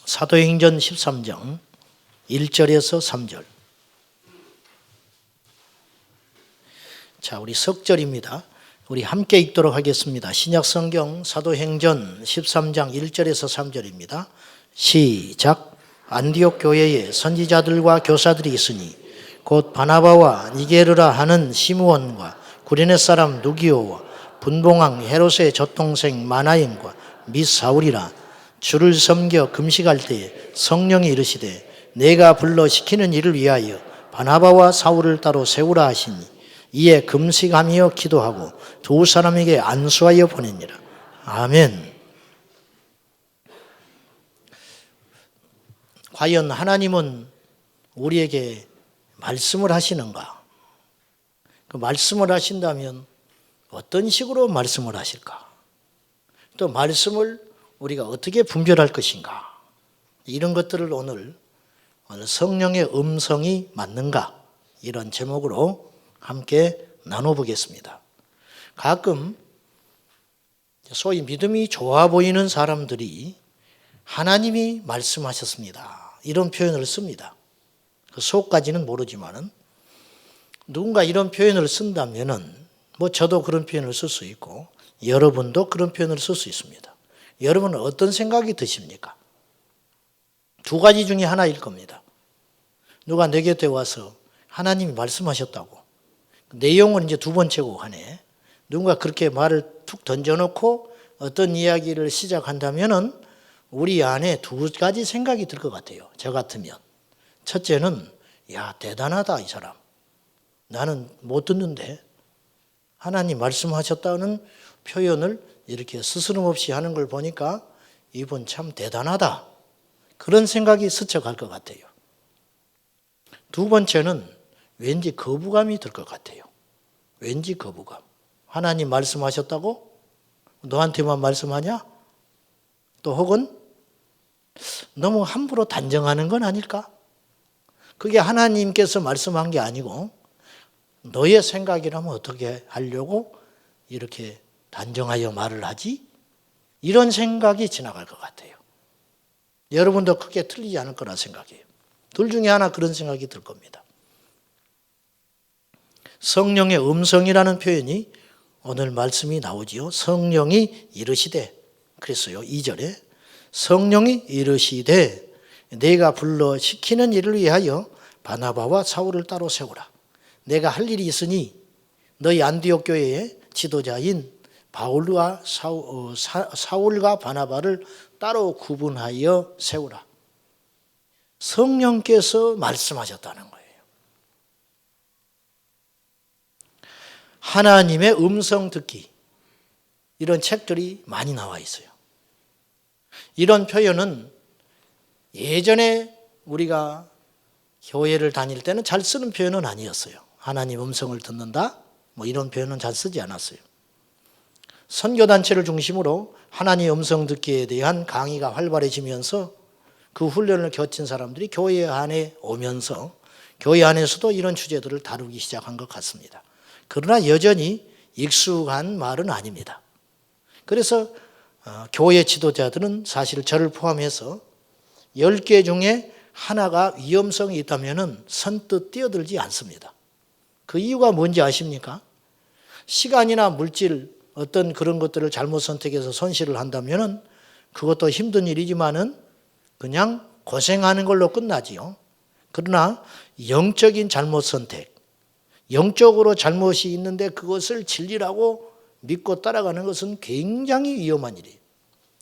사도행전 13장 1절에서 3절. 자, 우리 석절입니다. 우리 함께 읽도록 하겠습니다. 신약성경 사도행전 13장 1절에서 3절입니다. 시작. 안디옥 교회에 선지자들과 교사들이 있으니 곧 바나바와 니게르라 하는 시므온과 구레네 사람 누기오와 분봉왕 헤롯의 젖동생 마나임과 및 사울이라. 주를 섬겨 금식할 때에 성령이 이르시되 내가 불러 시키는 일을 위하여 바나바와 사울을 따로 세우라 하시니 이에 금식하며 기도하고 두 사람에게 안수하여 보내니라. 아멘. 과연 하나님은 우리에게 말씀을 하시는가? 그 말씀을 하신다면 어떤 식으로 말씀을 하실까? 또 말씀을 우리가 어떻게 분별할 것인가? 이런 것들을 오늘 성령의 음성이 맞는가? 이런 제목으로 함께 나눠보겠습니다. 가끔 소위 믿음이 좋아 보이는 사람들이 하나님이 말씀하셨습니다. 이런 표현을 씁니다. 그 속까지는 모르지만은 누군가 이런 표현을 쓴다면은 뭐 저도 그런 표현을 쓸 수 있고 여러분도 그런 표현을 쓸 수 있습니다. 여러분은 어떤 생각이 드십니까? 두 가지 중에 하나일 겁니다. 누가 내 곁에 와서 하나님이 말씀하셨다고. 내용은 이제 두 번째고 하네. 누군가 그렇게 말을 툭 던져놓고 어떤 이야기를 시작한다면은 우리 안에 두 가지 생각이 들 것 같아요. 저 같으면. 첫째는 야, 대단하다 이 사람. 나는 못 듣는데 하나님 말씀하셨다는 표현을 이렇게 스스럼없이 하는 걸 보니까 이분 참 대단하다. 그런 생각이 스쳐갈 것 같아요. 두 번째는 왠지 거부감이 들 것 같아요. 왠지 거부감. 하나님 말씀하셨다고? 너한테만 말씀하냐? 또 혹은 너무 함부로 단정하는 건 아닐까? 그게 하나님께서 말씀한 게 아니고 너의 생각이라면 어떻게 하려고 이렇게 단정하여 말을 하지? 이런 생각이 지나갈 것 같아요. 여러분도 크게 틀리지 않을 거라 생각해요. 둘 중에 하나 그런 생각이 들 겁니다. 성령의 음성이라는 표현이 오늘 말씀이 나오지요. 성령이 이르시되 그랬어요. 2절에 성령이 이르시되 내가 불러 시키는 일을 위하여 바나바와 사울을 따로 세우라. 내가 할 일이 있으니 너희 안디옥 교회의 지도자인 바울과 사울과 바나바를 따로 구분하여 세우라. 성령께서 말씀하셨다는 거예요. 하나님의 음성 듣기. 이런 책들이 많이 나와 있어요. 이런 표현은 예전에 우리가 교회를 다닐 때는 잘 쓰는 표현은 아니었어요. 하나님 음성을 듣는다? 뭐 이런 표현은 잘 쓰지 않았어요. 선교단체를 중심으로 하나님 음성 듣기에 대한 강의가 활발해지면서 그 훈련을 거친 사람들이 교회 안에 오면서 교회 안에서도 이런 주제들을 다루기 시작한 것 같습니다. 그러나 여전히 익숙한 말은 아닙니다. 그래서 교회 지도자들은 사실 저를 포함해서 10개 중에 하나가 위험성이 있다면 선뜻 뛰어들지 않습니다. 그 이유가 뭔지 아십니까? 시간이나 물질 어떤 그런 것들을 잘못 선택해서 손실을 한다면 그것도 힘든 일이지만은 그냥 고생하는 걸로 끝나지요. 그러나 영적인 잘못 선택, 영적으로 잘못이 있는데 그것을 진리라고 믿고 따라가는 것은 굉장히 위험한 일이에요.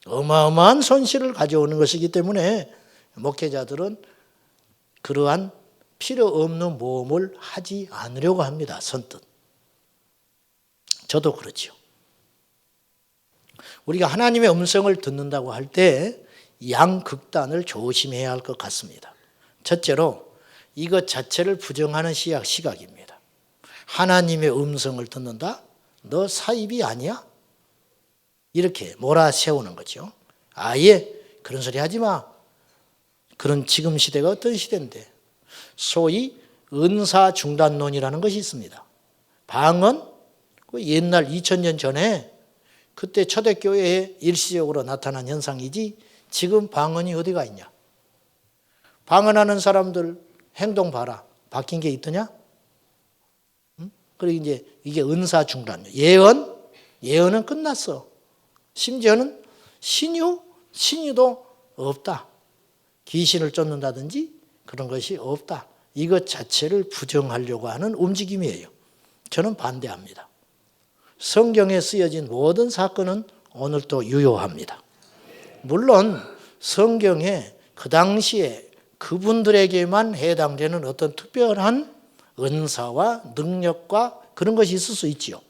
어마어마한 손실을 가져오는 것이기 때문에 목회자들은 그러한 필요 없는 모험을 하지 않으려고 합니다. 선뜻. 저도 그렇죠. 우리가 하나님의 음성을 듣는다고 할 때 양극단을 조심해야 할 것 같습니다. 첫째로 이것 자체를 부정하는 시각입니다. 하나님의 음성을 듣는다? 너 사입이 아니야? 이렇게 몰아세우는 거죠. 아예 그런 소리 하지 마. 그런 지금 시대가 어떤 시대인데 소위 은사 중단론이라는 것이 있습니다. 방언 옛날 2000년 전에 그때 초대교회에 일시적으로 나타난 현상이지 지금 방언이 어디가 있냐. 방언하는 사람들 행동 봐라. 바뀐 게 있더냐? 응? 그리고 이제 이게 은사 중단. 예언은 끝났어. 심지어는 신유도 없다. 귀신을 쫓는다든지 그런 것이 없다. 이것 자체를 부정하려고 하는 움직임이에요. 저는 반대합니다. 성경에 쓰여진 모든 사건은 오늘도 유효합니다. 물론 성경에 그 당시에 그분들에게만 해당되는 어떤 특별한 은사와 능력과 그런 것이 있을 수 있지요.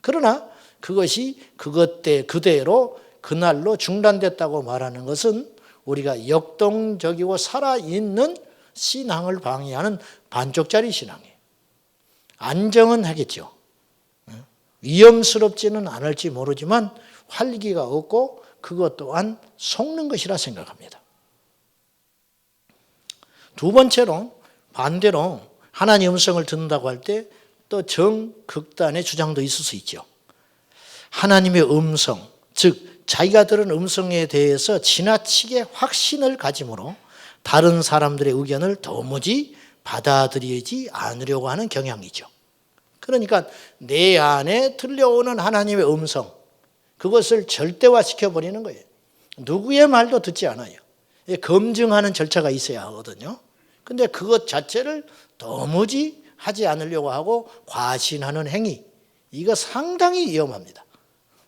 그러나 그것이 그때 그대로 그날로 중단됐다고 말하는 것은 우리가 역동적이고 살아있는 신앙을 방해하는 반쪽짜리 신앙이에요. 안정은 하겠죠. 위험스럽지는 않을지 모르지만 활기가 없고 그것 또한 속는 것이라 생각합니다. 두 번째로 반대로 하나님의 음성을 듣는다고 할 때 또 정극단의 주장도 있을 수 있죠. 하나님의 음성, 즉 자기가 들은 음성에 대해서 지나치게 확신을 가짐으로 다른 사람들의 의견을 도무지 받아들이지 않으려고 하는 경향이죠. 그러니까 내 안에 들려오는 하나님의 음성, 그것을 절대화시켜버리는 거예요. 누구의 말도 듣지 않아요. 검증하는 절차가 있어야 하거든요. 근데 그것 자체를 도무지 하지 않으려고 하고 과신하는 행위, 이거 상당히 위험합니다.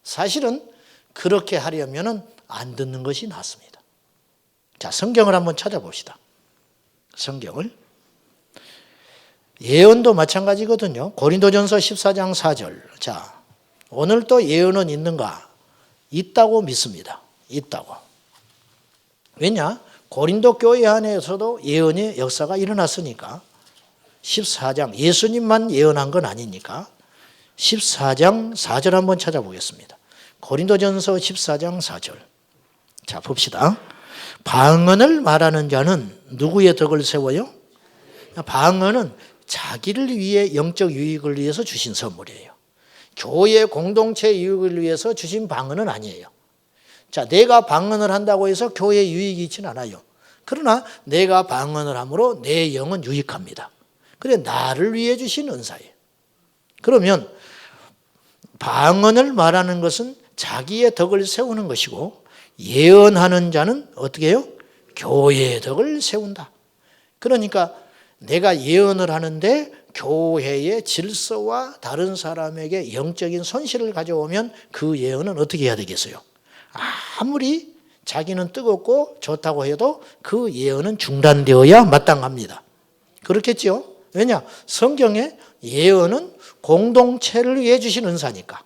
사실은 그렇게 하려면 안 듣는 것이 낫습니다. 자, 성경을 한번 찾아봅시다. 성경을. 예언도 마찬가지거든요. 고린도전서 14장 4절. 자, 오늘 또 예언은 있는가? 있다고 믿습니다. 있다고. 왜냐? 고린도 교회 안에서도 예언의 역사가 일어났으니까. 14장, 예수님만 예언한 건 아니니까. 14장 4절 한번 찾아보겠습니다. 고린도전서 14장 4절. 자, 봅시다. 방언을 말하는 자는 누구의 덕을 세워요? 방언은 자기를 위해 영적 유익을 위해서 주신 선물이에요. 교회 공동체 유익을 위해서 주신 방언은 아니에요. 자, 내가 방언을 한다고 해서 교회에 유익이 있지는 않아요. 그러나 내가 방언을 함으로 내 영은 유익합니다. 그래, 나를 위해 주신 은사예요. 그러면 방언을 말하는 것은 자기의 덕을 세우는 것이고 예언하는 자는 어떻게 해요? 교회의 덕을 세운다. 그러니까 내가 예언을 하는데 교회의 질서와 다른 사람에게 영적인 손실을 가져오면 그 예언은 어떻게 해야 되겠어요? 아무리 자기는 뜨겁고 좋다고 해도 그 예언은 중단되어야 마땅합니다. 그렇겠죠? 왜냐? 성경에 예언은 공동체를 위해 주신 은사니까.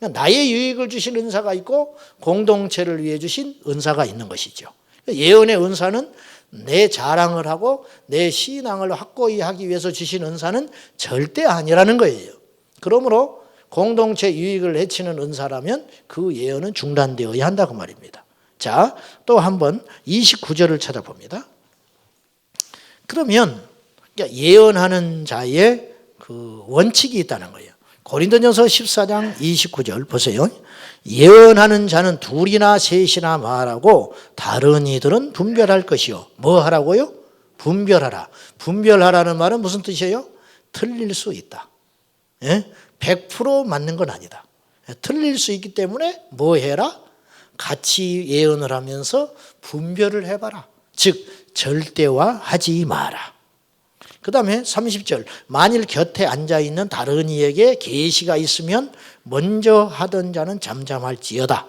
나의 유익을 주신 은사가 있고 공동체를 위해 주신 은사가 있는 것이죠. 예언의 은사는 내 자랑을 하고 내 신앙을 확고히 하기 위해서 주신 은사는 절대 아니라는 거예요. 그러므로 공동체 유익을 해치는 은사라면 그 예언은 중단되어야 한다고 말입니다. 자, 또 한번 29절을 찾아봅니다. 그러면 예언하는 자의 그 원칙이 있다는 거예요. 고린도전서 14장 29절 보세요. 예언하는 자는 둘이나 셋이나 말하고 다른 이들은 분별할 것이요. 뭐 하라고요? 분별하라. 분별하라는 말은 무슨 뜻이에요? 틀릴 수 있다. 100% 맞는 건 아니다. 틀릴 수 있기 때문에 뭐 해라? 같이 예언을 하면서 분별을 해봐라. 즉 절대화하지 마라. 그 다음에 30절. 만일 곁에 앉아있는 다른 이에게 계시가 있으면 먼저 하던 자는 잠잠할지어다.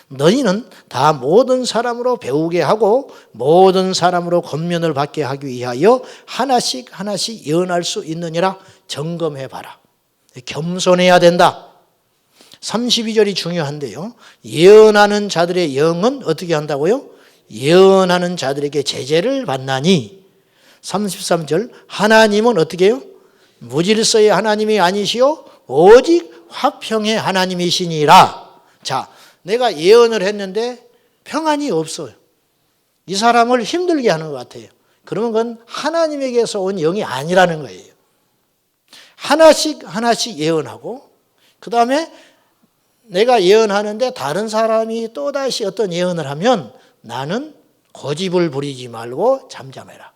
너희는 다 모든 사람으로 배우게 하고 모든 사람으로 권면을 받게 하기 위하여 하나씩 예언할 수 있느니라. 점검해봐라. 겸손해야 된다. 32절이 중요한데요. 예언하는 자들의 영은 어떻게 한다고요? 예언하는 자들에게 제재를 받나니. 33절. 하나님은 어떻게 해요? 무질서의 하나님이 아니시오 오직 화평의 하나님이시니라. 자, 내가 예언을 했는데 평안이 없어요. 이 사람을 힘들게 하는 것 같아요. 그러면 그건 하나님에게서 온 영이 아니라는 거예요. 하나씩 예언하고 그 다음에 내가 예언하는데 다른 사람이 또다시 어떤 예언을 하면 나는 고집을 부리지 말고 잠잠해라.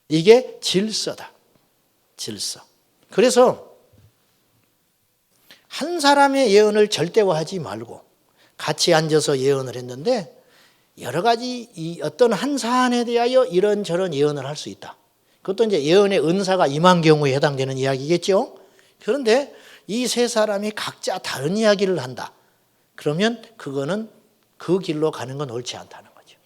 이게 질서다. 질서. 그래서 한 사람의 예언을 절대화하지 말고 같이 앉아서 예언을 했는데 여러 가지 어떤 한 사안에 대하여 이런저런 예언을 할 수 있다. 그것도 이제 예언의 은사가 임한 경우에 해당되는 이야기겠죠. 그런데 이 세 사람이 각자 다른 이야기를 한다. 그러면 그거는 그 길로 가는 건 옳지 않다는 거죠.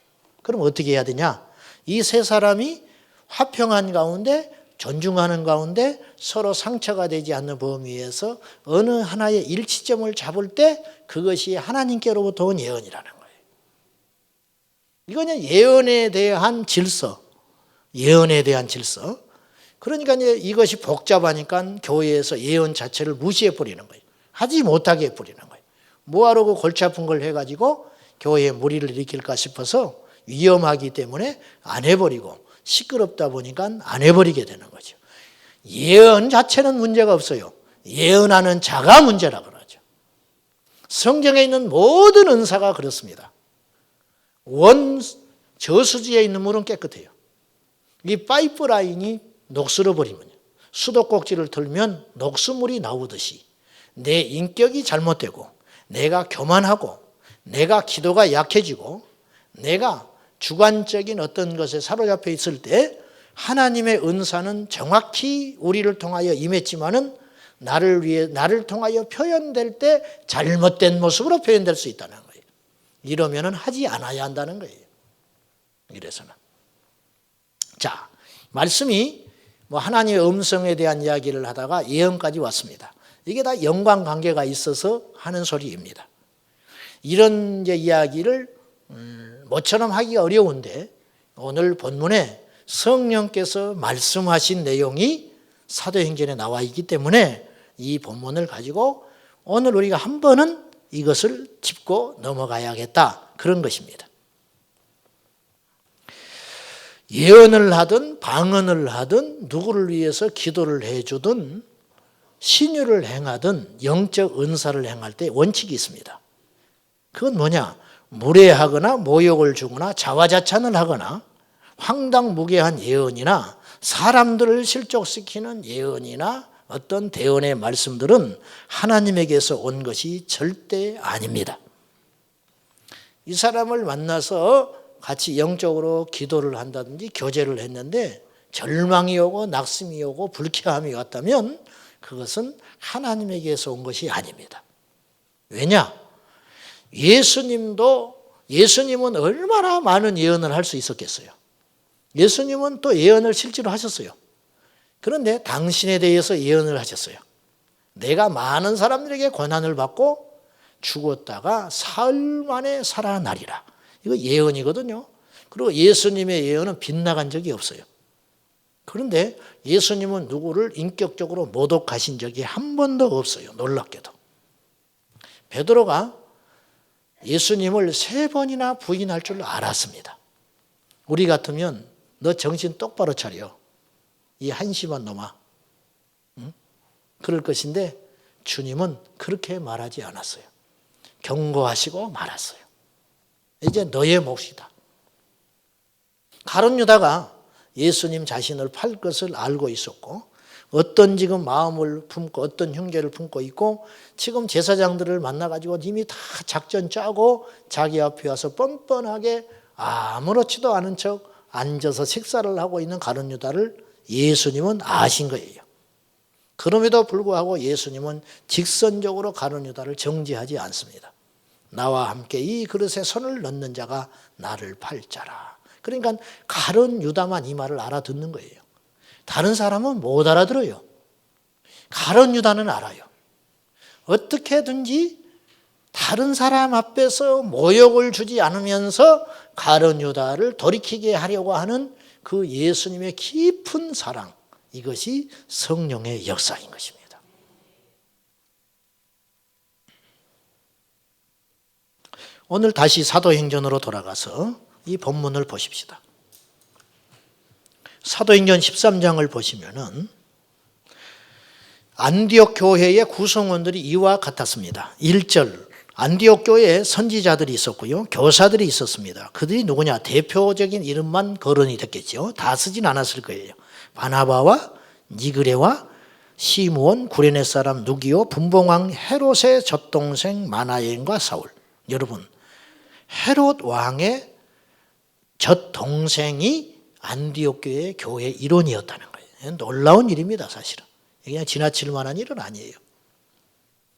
그럼 어떻게 해야 되냐? 이 세 사람이 화평한 가운데 존중하는 가운데 서로 상처가 되지 않는 범위에서 어느 하나의 일치점을 잡을 때 그것이 하나님께로부터 온 예언이라는 거예요. 이거는 예언에 대한 질서, 예언에 대한 질서. 그러니까 이제 이것이 복잡하니까 교회에서 예언 자체를 무시해 버리는 거예요. 하지 못하게 해 버리는 거예요. 뭐하러 그 골치 아픈 걸 해가지고 교회에 무리를 일으킬까 싶어서 위험하기 때문에 안 해버리고 시끄럽다 보니까 안 해버리게 되는 거죠. 예언 자체는 문제가 없어요. 예언하는 자가 문제라 그러죠. 성경에 있는 모든 은사가 그렇습니다. 저수지에 있는 물은 깨끗해요. 이 파이프라인이 녹슬어버리면 수도꼭지를 틀면 녹수물이 나오듯이 내 인격이 잘못되고 내가 교만하고 내가 기도가 약해지고 내가 주관적인 어떤 것에 사로잡혀 있을 때 하나님의 은사는 정확히 우리를 통하여 임했지만은 나를 통하여 표현될 때 잘못된 모습으로 표현될 수 있다는 거예요. 이러면은 하지 않아야 한다는 거예요. 이래서는. 자, 말씀이 하나님의 음성에 대한 이야기를 하다가 예언까지 왔습니다. 이게 다 연관관계가 있어서 하는 소리입니다. 이런 이제 이야기를 모처럼 하기가 어려운데 오늘 본문에 성령께서 말씀하신 내용이 사도행전에 나와 있기 때문에 이 본문을 가지고 오늘 우리가 한 번은 이것을 짚고 넘어가야겠다. 그런 것입니다. 예언을 하든 방언을 하든 누구를 위해서 기도를 해주든 신유를 행하든 영적 은사를 행할 때 원칙이 있습니다. 그건 뭐냐? 무례하거나 모욕을 주거나 자화자찬을 하거나 황당무계한 예언이나 사람들을 실족시키는 예언이나 어떤 대언의 말씀들은 하나님에게서 온 것이 절대 아닙니다. 이 사람을 만나서 같이 영적으로 기도를 한다든지 교제를 했는데 절망이 오고 낙심이 오고 불쾌함이 왔다면 그것은 하나님에게서 온 것이 아닙니다. 왜냐? 예수님은 얼마나 많은 예언을 할 수 있었겠어요. 예수님은 또 예언을 실제로 하셨어요. 그런데 당신에 대해서 예언을 하셨어요. 내가 많은 사람들에게 고난을 받고 죽었다가 사흘 만에 살아나리라. 이거 예언이거든요. 그리고 예수님의 예언은 빗나간 적이 없어요. 그런데 예수님은 누구를 인격적으로 모독하신 적이 한 번도 없어요. 놀랍게도. 베드로가 예수님을 3번이나 부인할 줄 알았습니다. 우리 같으면 너 정신 똑바로 차려. 이 한심한 놈아. 응? 그럴 것인데 주님은 그렇게 말하지 않았어요. 경고하시고 말았어요. 이제 너의 몫이다. 가룟 유다가 예수님 자신을 팔 것을 알고 있었고 어떤 지금 마음을 품고 어떤 흉계를 품고 있고 지금 제사장들을 만나가지고 이미 다 작전 짜고 자기 앞에 와서 뻔뻔하게 아무렇지도 않은 척 앉아서 식사를 하고 있는 가룟 유다를 예수님은 아신 거예요. 그럼에도 불구하고 예수님은 직선적으로 가룟 유다를 정죄하지 않습니다. 나와 함께 이 그릇에 손을 넣는 자가 나를 팔자라. 그러니까 가룟 유다만 이 말을 알아듣는 거예요. 다른 사람은 못 알아들어요. 가룟 유다는 알아요. 어떻게든지 다른 사람 앞에서 모욕을 주지 않으면서 가룟 유다를 돌이키게 하려고 하는 그 예수님의 깊은 사랑, 이것이 성령의 역사인 것입니다. 오늘 다시 사도행전으로 돌아가서 이 본문을 보십시다. 사도행전 13장을 보시면은 안디옥 교회의 구성원들이 이와 같았습니다. 1절 안디옥 교회에 선지자들이 있었고요. 교사들이 있었습니다. 그들이 누구냐? 대표적인 이름만 거론이 됐겠죠. 다 쓰진 않았을 거예요. 바나바와 니그레와 시므온, 구레네 사람 누기오, 분봉왕 헤롯의 젖동생 마나엔과 사울. 여러분, 헤롯 왕의 젖동생이 안디옥 교회의 교회 일원이었다는 거예요. 놀라운 일입니다, 사실은. 그냥 지나칠 만한 일은 아니에요.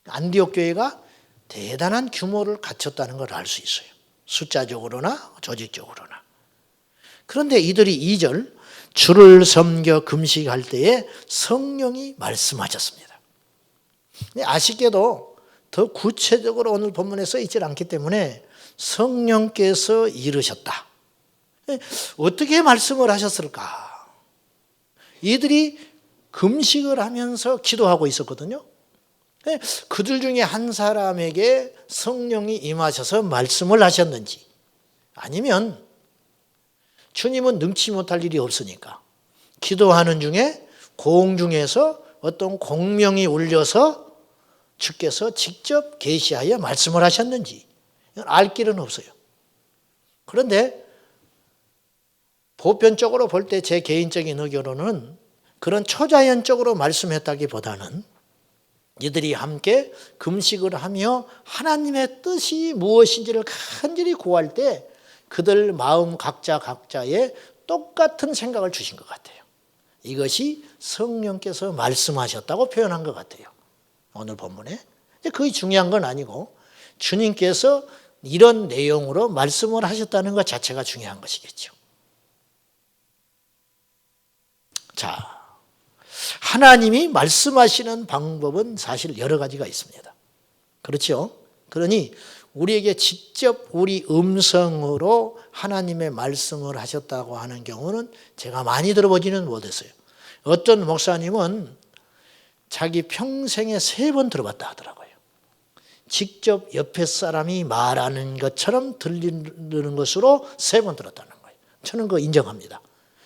안디옥 교회가 대단한 규모를 갖췄다는 걸 알 수 있어요. 숫자적으로나 조직적으로나. 그런데 이들이 2절 주를 섬겨 금식할 때에 성령이 말씀하셨습니다. 아쉽게도 더 구체적으로 오늘 본문에 써 있지 않기 때문에 성령께서 이르셨다. 어떻게 말씀을 하셨을까? 이들이 금식을 하면서 기도하고 있었거든요. 그들 중에 한 사람에게 성령이 임하셔서 말씀을 하셨는지, 아니면 주님은 능치 못할 일이 없으니까 기도하는 중에 공중에서 어떤 공명이 울려서 주께서 직접 계시하여 말씀을 하셨는지 알 길은 없어요. 그런데 보편적으로 볼 때 제 개인적인 의견으로는 그런 초자연적으로 말씀했다기보다는 이들이 함께 금식을 하며 하나님의 뜻이 무엇인지를 간절히 구할 때 그들 마음 각자의 똑같은 생각을 주신 것 같아요. 이것이 성령께서 말씀하셨다고 표현한 것 같아요. 오늘 본문에. 그게 중요한 건 아니고 주님께서 이런 내용으로 말씀을 하셨다는 것 자체가 중요한 것이겠죠. 자, 하나님이 말씀하시는 방법은 사실 여러 가지가 있습니다. 그렇죠? 그러니 우리에게 직접 우리 음성으로 하나님의 말씀을 하셨다고 하는 경우는 제가 많이 들어보지는 못했어요. 어떤 목사님은 자기 평생에 3번 들어봤다 하더라고요. 직접 옆에 사람이 말하는 것처럼 들리는 것으로 3번 들었다는 거예요. 저는 그거 인정합니다.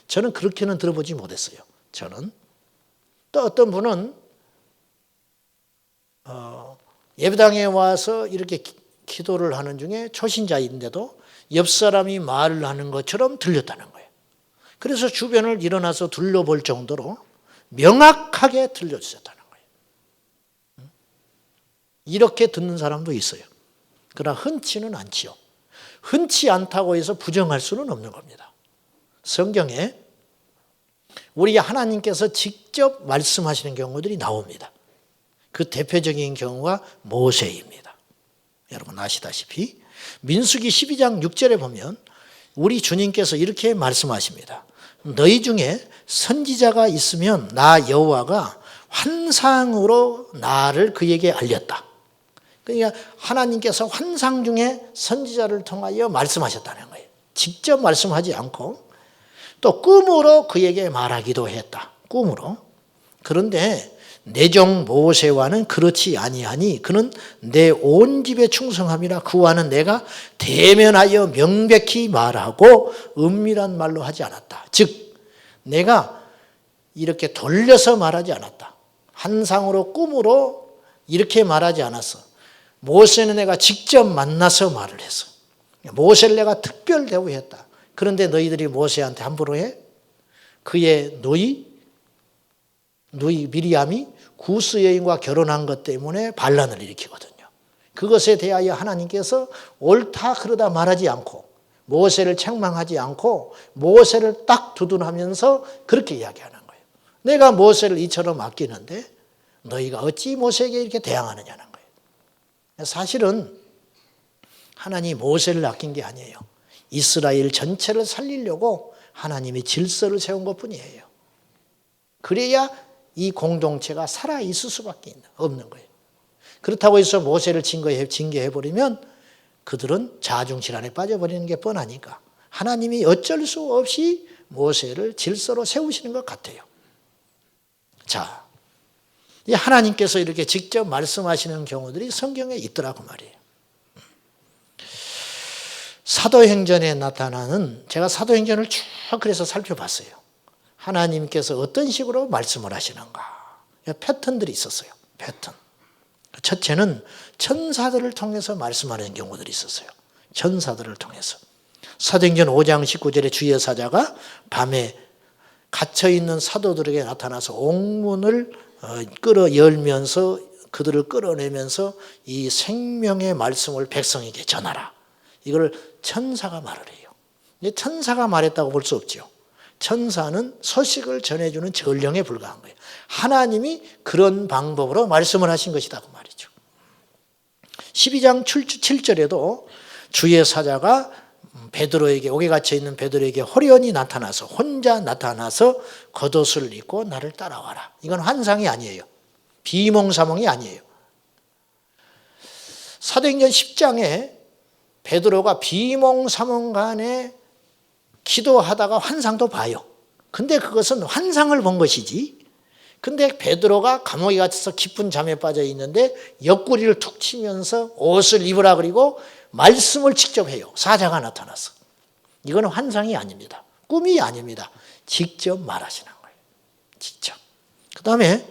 저는 그렇게는 들어보지 못했어요. 저는. 또 어떤 분은 예배당에 와서 이렇게 기도를 하는 중에 초신자인데도 옆 사람이 말을 하는 것처럼 들렸다는 거예요. 그래서 주변을 일어나서 둘러볼 정도로 명확하게 들려주셨다는 거예요. 이렇게 듣는 사람도 있어요. 그러나 흔치는 않지요. 흔치 않다고 해서 부정할 수는 없는 겁니다. 성경에 우리 하나님께서 직접 말씀하시는 경우들이 나옵니다. 그 대표적인 경우가 모세입니다. 여러분 아시다시피 민수기 12장 6절에 보면 우리 주님께서 이렇게 말씀하십니다. 너희 중에 선지자가 있으면 나 여호와가 환상으로 나를 그에게 알렸다. 그러니까 하나님께서 환상 중에 선지자를 통하여 말씀하셨다는 거예요. 직접 말씀하지 않고 또 꿈으로 그에게 말하기도 했다. 꿈으로. 그런데 내 종 모세와는 그렇지 아니하니 그는 내 온 집에 충성함이라 그와는 내가 대면하여 명백히 말하고 은밀한 말로 하지 않았다. 즉 내가 이렇게 돌려서 말하지 않았다. 환상으로 꿈으로 이렇게 말하지 않았어. 모세는 내가 직접 만나서 말을 했어. 모세를 내가 특별 대우했다. 그런데 너희들이 모세한테 함부로 해? 그의 누이 미리암이 구스 여인과 결혼한 것 때문에 반란을 일으키거든요. 그것에 대하여 하나님께서 옳다 그러다 말하지 않고 모세를 책망하지 않고 모세를 딱 두둔하면서 그렇게 이야기하는 거예요. 내가 모세를 이처럼 아끼는데 너희가 어찌 모세에게 이렇게 대항하느냐는 거예요. 사실은 하나님이 모세를 아낀 게 아니에요. 이스라엘 전체를 살리려고 하나님이 질서를 세운 것뿐이에요. 그래야 이 공동체가 살아있을 수밖에 없는 거예요. 그렇다고 해서 모세를 징계해버리면 그들은 자중질환에 빠져버리는 게 뻔하니까 하나님이 어쩔 수 없이 모세를 질서로 세우시는 것 같아요. 자, 이 하나님께서 이렇게 직접 말씀하시는 경우들이 성경에 있더라고 말이에요. 사도행전에 나타나는, 제가 사도행전을 쭉 그래서 살펴봤어요. 하나님께서 어떤 식으로 말씀을 하시는가. 패턴들이 있었어요. 패턴. 첫째는 천사들을 통해서 말씀하는 경우들이 있었어요. 천사들을 통해서. 사도행전 5장 19절에 주의 사자가 밤에 갇혀있는 사도들에게 나타나서 옥문을 끌어 열면서 그들을 끌어내면서 이 생명의 말씀을 백성에게 전하라. 이걸 천사가 말을 해요. 천사가 말했다고 볼 수 없죠. 천사는 소식을 전해주는 전령에 불과한 거예요. 하나님이 그런 방법으로 말씀을 하신 것이다 그 말이죠. 12장 7절에도 주의 사자가 베드로에게, 옥에 갇혀 있는 베드로에게 호련히 나타나서, 혼자 나타나서 겉옷을 입고 나를 따라와라. 이건 환상이 아니에요. 비몽사몽이 아니에요. 사도행전 10장에 베드로가 비몽사몽간에 기도하다가 환상도 봐요. 근데 그것은 환상을 본 것이지. 근데 베드로가 감옥에 갇혀서 깊은 잠에 빠져 있는데 옆구리를 툭 치면서 옷을 입으라 그리고 말씀을 직접 해요. 사자가 나타나서. 이거는 환상이 아닙니다. 꿈이 아닙니다. 직접 말하시는 거예요. 직접. 그 다음에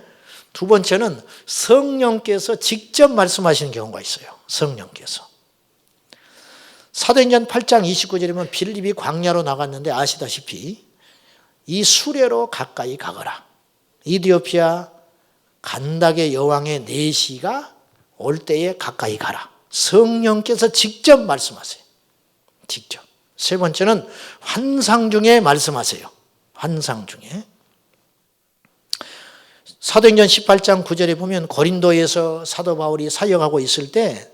두 번째는 성령께서 직접 말씀하시는 경우가 있어요. 성령께서. 사도행전 8장 29절이면 빌립이 광야로 나갔는데 아시다시피 이 수레로 가까이 가거라. 이디오피아 간닥의 여왕의 내시가 올 때에 가까이 가라. 성령께서 직접 말씀하세요. 직접. 세 번째는 환상 중에 말씀하세요. 환상 중에. 사도행전 18장 9절에 보면 고린도에서 사도 바울이 사역하고 있을 때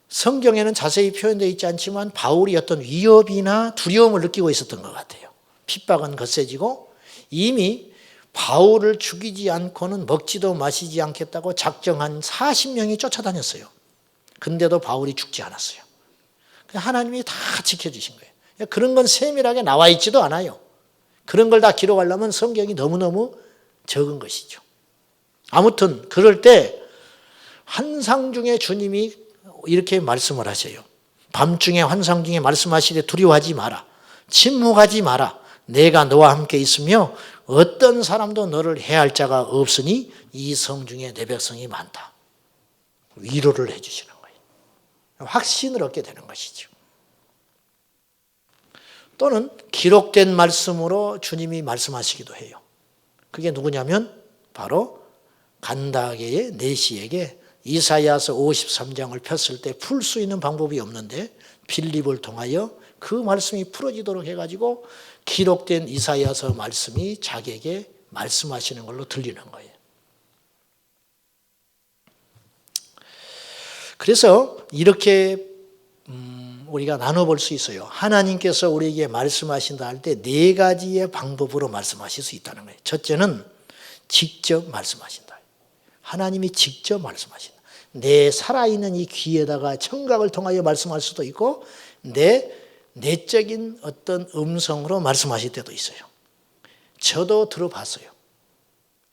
성경에는 자세히 표현되어 있지 않지만 바울이 어떤 위협이나 두려움을 느끼고 있었던 것 같아요. 핍박은 거세지고 이미 바울을 죽이지 않고는 먹지도 마시지 않겠다고 작정한 40명이 쫓아다녔어요. 근데도 바울이 죽지 않았어요. 하나님이 다 지켜주신 거예요. 그런 건 세밀하게 나와 있지도 않아요. 그런 걸 다 기록하려면 성경이 너무너무 적은 것이죠. 아무튼 그럴 때 환상 중에 주님이 이렇게 말씀을 하세요. 밤중에 환상 중에 말씀하시되 두려워하지 마라. 침묵하지 마라. 내가 너와 함께 있으며 어떤 사람도 너를 해할 자가 없으니 이 성 중에 내 백성이 많다. 위로를 해주시는 거예요. 확신을 얻게 되는 것이죠. 또는 기록된 말씀으로 주님이 말씀하시기도 해요. 그게 누구냐면 바로 간다게의 내시에게 이사야서 53장을 폈을 때 풀 수 있는 방법이 없는데 빌립을 통하여 그 말씀이 풀어지도록 해가지고 기록된 이사야서 말씀이 자기에게 말씀하시는 걸로 들리는 거예요. 그래서 이렇게 우리가 나눠볼 수 있어요. 하나님께서 우리에게 말씀하신다 할 때 네 가지의 방법으로 말씀하실 수 있다는 거예요. 첫째는 직접 말씀하신다. 하나님이 직접 말씀하신다. 내 살아있는 이 귀에다가 청각을 통하여 말씀할 수도 있고 내 내적인 어떤 음성으로 말씀하실 때도 있어요. 저도 들어봤어요.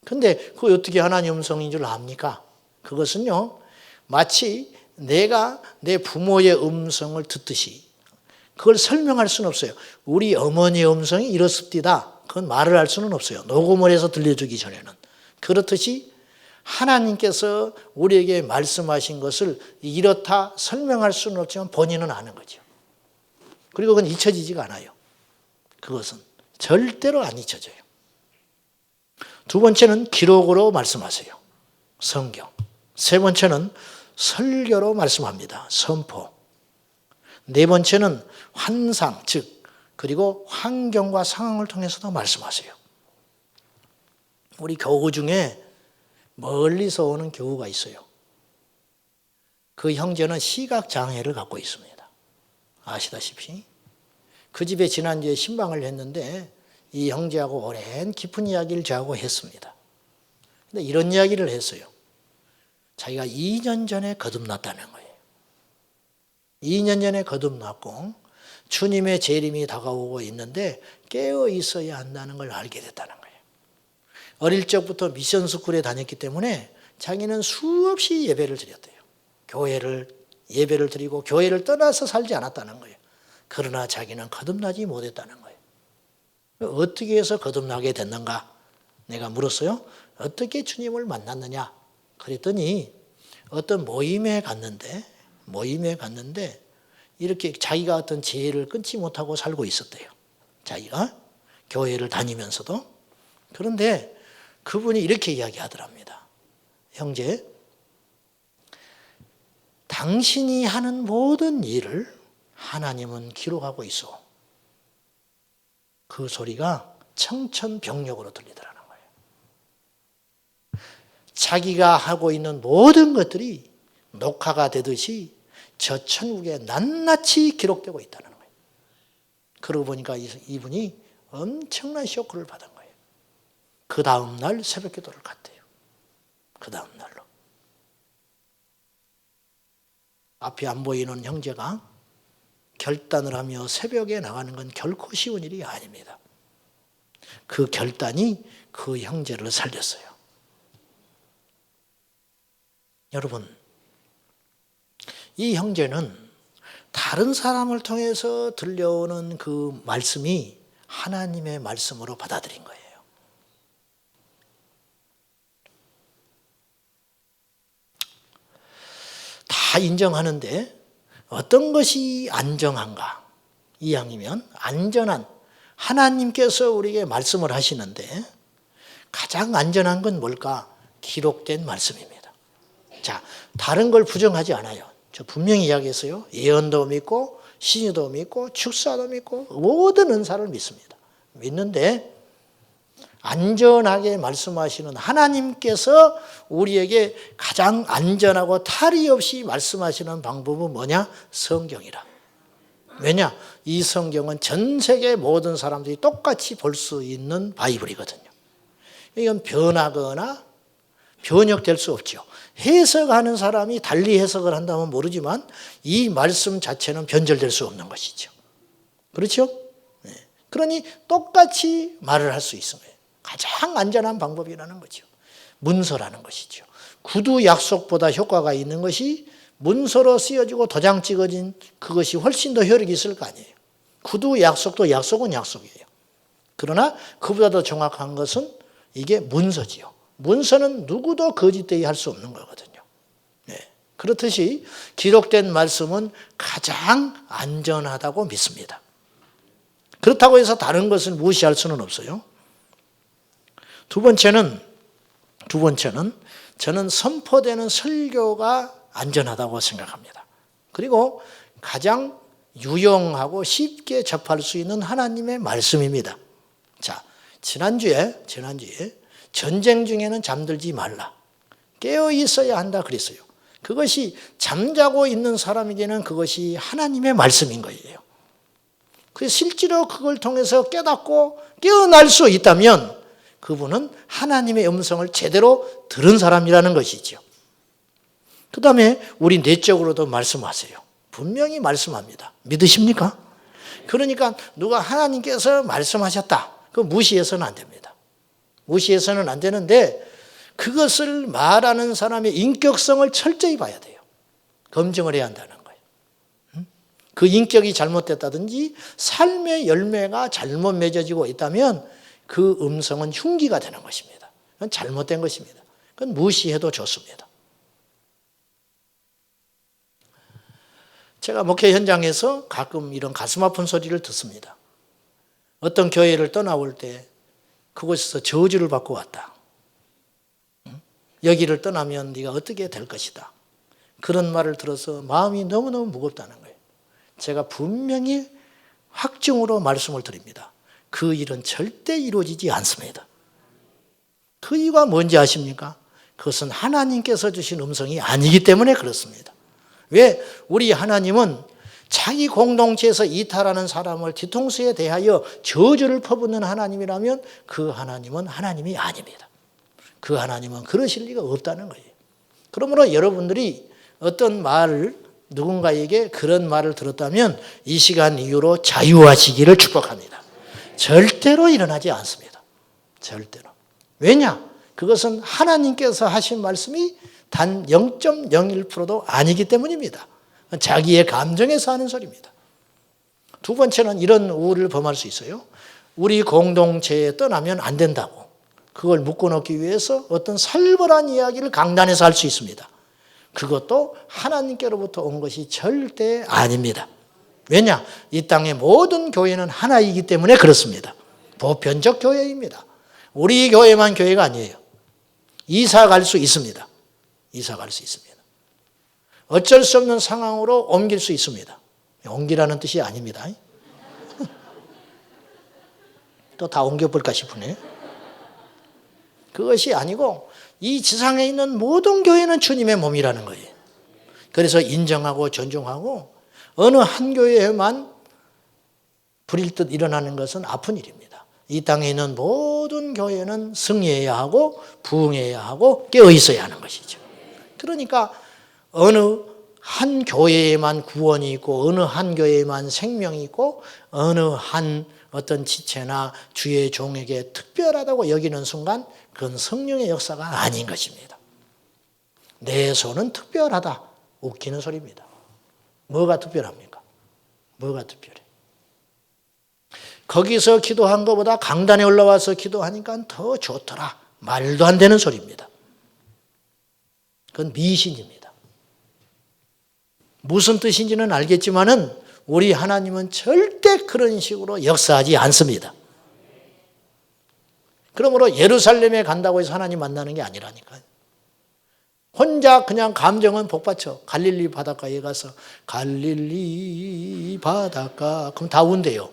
근데 그거 어떻게 하나님 음성인 줄 압니까? 그것은요, 마치 내가 내 부모의 음성을 듣듯이 그걸 설명할 수는 없어요. 우리 어머니의 음성이 이렇습니다. 그건 말을 할 수는 없어요. 녹음을 해서 들려주기 전에는. 그렇듯이 하나님께서 우리에게 말씀하신 것을 이렇다 설명할 수는 없지만 본인은 아는 거죠. 그리고 그건 잊혀지지가 않아요. 그것은 절대로 안 잊혀져요. 두 번째는 기록으로 말씀하세요. 성경. 세 번째는 설교로 말씀합니다. 선포. 네 번째는 환상, 즉 그리고 환경과 상황을 통해서도 말씀하세요. 우리 교우 중에 멀리서 오는 교우가 있어요. 그 형제는 시각장애를 갖고 있습니다. 아시다시피 그 집에 지난주에 신방을 했는데 이 형제하고 오랜 깊은 이야기를 저하고 했습니다. 근데 이런 이야기를 했어요. 자기가 2년 전에 거듭났다는 거예요. 2년 전에 거듭났고 주님의 재림이 다가오고 있는데 깨어 있어야 한다는 걸 알게 됐다는 거예요. 어릴 적부터 미션 스쿨에 다녔기 때문에 자기는 수없이 예배를 드렸대요. 예배를 드리고 교회를 떠나서 살지 않았다는 거예요. 그러나 자기는 거듭나지 못했다는 거예요. 어떻게 해서 거듭나게 됐는가? 내가 물었어요. 어떻게 주님을 만났느냐? 그랬더니 어떤 모임에 갔는데 이렇게 자기가 어떤 죄를 끊지 못하고 살고 있었대요. 자기가 교회를 다니면서도. 그런데 그분이 이렇게 이야기하더랍니다. 형제, 당신이 하는 모든 일을 하나님은 기록하고 있어. 그 소리가 청천벽력으로 들리더라는 거예요. 자기가 하고 있는 모든 것들이 녹화가 되듯이 저 천국에 낱낱이 기록되고 있다는 거예요. 그러고 보니까 이분이 엄청난 쇼크를 받은 거예요. 그 다음 날 새벽 기도를 갔대요. 그 다음 날로. 앞이 안 보이는 형제가 결단을 하며 새벽에 나가는 건 결코 쉬운 일이 아닙니다. 그 결단이 그 형제를 살렸어요. 여러분, 이 형제는 다른 사람을 통해서 들려오는 그 말씀이 하나님의 말씀으로 받아들인 거예요. 다 인정하는데 어떤 것이 안정한가? 이왕이면 안전한, 하나님께서 우리에게 말씀을 하시는데 가장 안전한 건 뭘까? 기록된 말씀입니다. 자, 다른 걸 부정하지 않아요. 저 분명히 이야기했어요. 예언도 믿고 신유도 믿고 축사도 믿고 모든 은사를 믿습니다. 믿는데 안전하게 말씀하시는 하나님께서 우리에게 가장 안전하고 탈이 없이 말씀하시는 방법은 뭐냐? 성경이라. 왜냐? 이 성경은 전 세계 모든 사람들이 똑같이 볼 수 있는 바이블이거든요. 이건 변하거나 변형될 수 없죠. 해석하는 사람이 달리 해석을 한다면 모르지만 이 말씀 자체는 변절될 수 없는 것이죠. 그렇죠? 그러니 똑같이 말을 할 수 있는 거예요. 가장 안전한 방법이라는 거죠. 문서라는 것이죠. 구두 약속보다 효과가 있는 것이 문서로 쓰여지고 도장 찍어진 그것이 훨씬 더 효력이 있을 거 아니에요. 구두 약속도 약속은 약속이에요. 그러나 그보다 더 정확한 것은 이게 문서지요. 문서는 누구도 거짓되이 할 수 없는 거거든요. 네. 그렇듯이 기록된 말씀은 가장 안전하다고 믿습니다. 그렇다고 해서 다른 것을 무시할 수는 없어요. 두 번째는 저는 선포되는 설교가 안전하다고 생각합니다. 그리고 가장 유용하고 쉽게 접할 수 있는 하나님의 말씀입니다. 자, 지난주에 전쟁 중에는 잠들지 말라. 깨어 있어야 한다 그랬어요. 그것이 잠자고 있는 사람에게는 그것이 하나님의 말씀인 거예요. 그래서 실제로 그걸 통해서 깨닫고 깨어날 수 있다면 그분은 하나님의 음성을 제대로 들은 사람이라는 것이죠. 그 다음에 우리 내적으로도 말씀하세요. 분명히 말씀합니다. 믿으십니까? 그러니까 누가 하나님께서 말씀하셨다. 그거 무시해서는 안 됩니다. 무시해서는 안 되는데 그것을 말하는 사람의 인격성을 철저히 봐야 돼요. 검증을 해야 한다는 거예요. 그 인격이 잘못됐다든지 삶의 열매가 잘못 맺어지고 있다면 그 음성은 흉기가 되는 것입니다. 그건 잘못된 것입니다. 그건 무시해도 좋습니다. 제가 목회 현장에서 가끔 이런 가슴 아픈 소리를 듣습니다. 어떤 교회를 떠나올 때 그곳에서 저주를 받고 왔다. 여기를 떠나면 네가 어떻게 될 것이다. 그런 말을 들어서 마음이 너무너무 무겁다는 거예요. 제가 분명히 확증으로 말씀을 드립니다. 그 일은 절대 이루어지지 않습니다. 그 이유가 뭔지 아십니까? 그것은 하나님께서 주신 음성이 아니기 때문에 그렇습니다. 왜? 우리 하나님은 자기 공동체에서 이탈하는 사람을 뒤통수에 대하여 저주를 퍼붓는 하나님이라면 그 하나님은 하나님이 아닙니다. 그 하나님은 그러실 리가 없다는 거예요. 그러므로 여러분들이 어떤 말을 누군가에게 그런 말을 들었다면 이 시간 이후로 자유하시기를 축복합니다. 절대로 일어나지 않습니다. 절대로. 왜냐? 그것은 하나님께서 하신 말씀이 단 0.01%도 아니기 때문입니다. 자기의 감정에서 하는 소리입니다. 두 번째는 이런 우를 범할 수 있어요. 우리 공동체에 떠나면 안 된다고. 그걸 묶어놓기 위해서 어떤 살벌한 이야기를 강단에서 할 수 있습니다. 그것도 하나님께로부터 온 것이 절대 아닙니다. 왜냐? 이 땅의 모든 교회는 하나이기 때문에 그렇습니다. 보편적 교회입니다. 우리 교회만 교회가 아니에요. 이사 갈 수 있습니다. 이사 갈 수 있습니다. 어쩔 수 없는 상황으로 옮길 수 있습니다. 옮기라는 뜻이 아닙니다. 또 다 옮겨볼까 싶으네. 그것이 아니고 이 지상에 있는 모든 교회는 주님의 몸이라는 거예요. 그래서 인정하고 존중하고 어느 한 교회에만 불일듯 일어나는 것은 아픈 일입니다. 이 땅에 있는 모든 교회는 승리해야 하고 부흥해야 하고 깨어 있어야 하는 것이죠. 그러니까 어느 한 교회에만 구원이 있고 어느 한 교회에만 생명이 있고 어느 한 어떤 지체나 주의 종에게 특별하다고 여기는 순간 그건 성령의 역사가 아닌 것입니다. 내 손은 특별하다. 웃기는 소리입니다. 뭐가 특별합니까? 뭐가 특별해? 거기서 기도한 것보다 강단에 올라와서 기도하니까 더 좋더라. 말도 안 되는 소리입니다. 그건 미신입니다. 무슨 뜻인지는 알겠지만은 우리 하나님은 절대 그런 식으로 역사하지 않습니다. 그러므로 예루살렘에 간다고 해서 하나님 만나는 게 아니라니까요. 혼자 그냥 감정은 복받쳐. 갈릴리 바닷가에 가서 갈릴리 바닷가 그럼 다 운대요.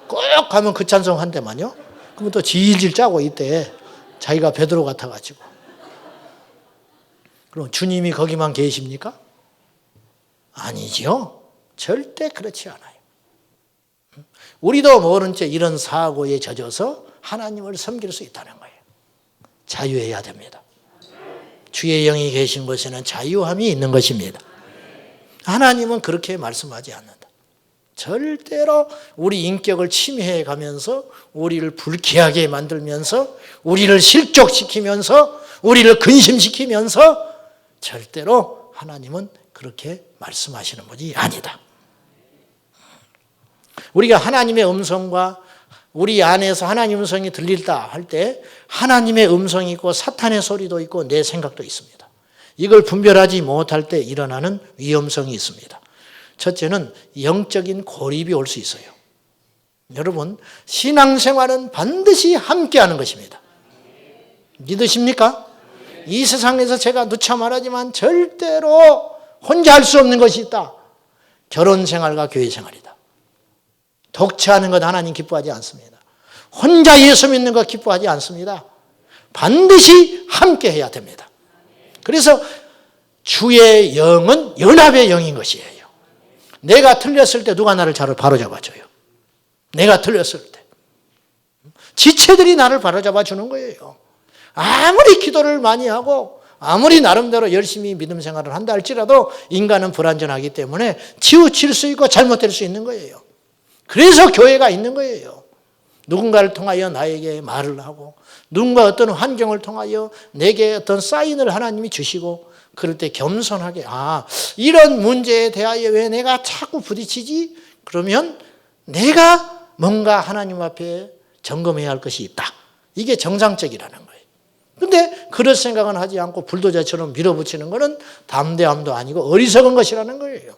꼭 가면 그 찬송 한대만요. 그러면 또 질질 짜고 있대. 자기가 베드로 같아가지고. 그럼 주님이 거기만 계십니까? 아니지요. 절대 그렇지 않아요. 우리도 모른 채 이런 사고에 젖어서 하나님을 섬길 수 있다는 거예요. 자유해야 됩니다. 주의 영이 계신 곳에는 자유함이 있는 것입니다. 하나님은 그렇게 말씀하지 않는다. 절대로 우리 인격을 침해해 가면서 우리를 불쾌하게 만들면서 우리를 실족시키면서 우리를 근심시키면서 절대로 하나님은 그렇게 말씀하시는 분이 아니다. 우리가 하나님의 음성과 우리 안에서 하나님의 음성이 들릴다 할 때 하나님의 음성이 있고 사탄의 소리도 있고 내 생각도 있습니다. 이걸 분별하지 못할 때 일어나는 위험성이 있습니다. 첫째는 영적인 고립이 올 수 있어요. 여러분, 신앙생활은 반드시 함께하는 것입니다. 믿으십니까? 이 세상에서 제가 누차 말하지만 절대로 혼자 할 수 없는 것이 있다. 결혼생활과 교회생활이다. 독차하는 것 하나님 기뻐하지 않습니다. 혼자 예수 믿는 것 기뻐하지 않습니다. 반드시 함께 해야 됩니다. 그래서 주의 영은 연합의 영인 것이에요. 내가 틀렸을 때 누가 나를 바로 잡아줘요. 내가 틀렸을 때. 지체들이 나를 바로 잡아주는 거예요. 아무리 기도를 많이 하고 아무리 나름대로 열심히 믿음 생활을 한다 할지라도 인간은 불완전하기 때문에 치우칠 수 있고 잘못될 수 있는 거예요. 그래서 교회가 있는 거예요. 누군가를 통하여 나에게 말을 하고 누군가 어떤 환경을 통하여 내게 어떤 사인을 하나님이 주시고 그럴 때 겸손하게 이런 문제에 대하여 왜 내가 자꾸 부딪히지? 그러면 내가 뭔가 하나님 앞에 점검해야 할 것이 있다. 이게 정상적이라는 거예요. 근데 그럴 생각은 하지 않고 불도저처럼 밀어붙이는 것은 담대함도 아니고 어리석은 것이라는 거예요.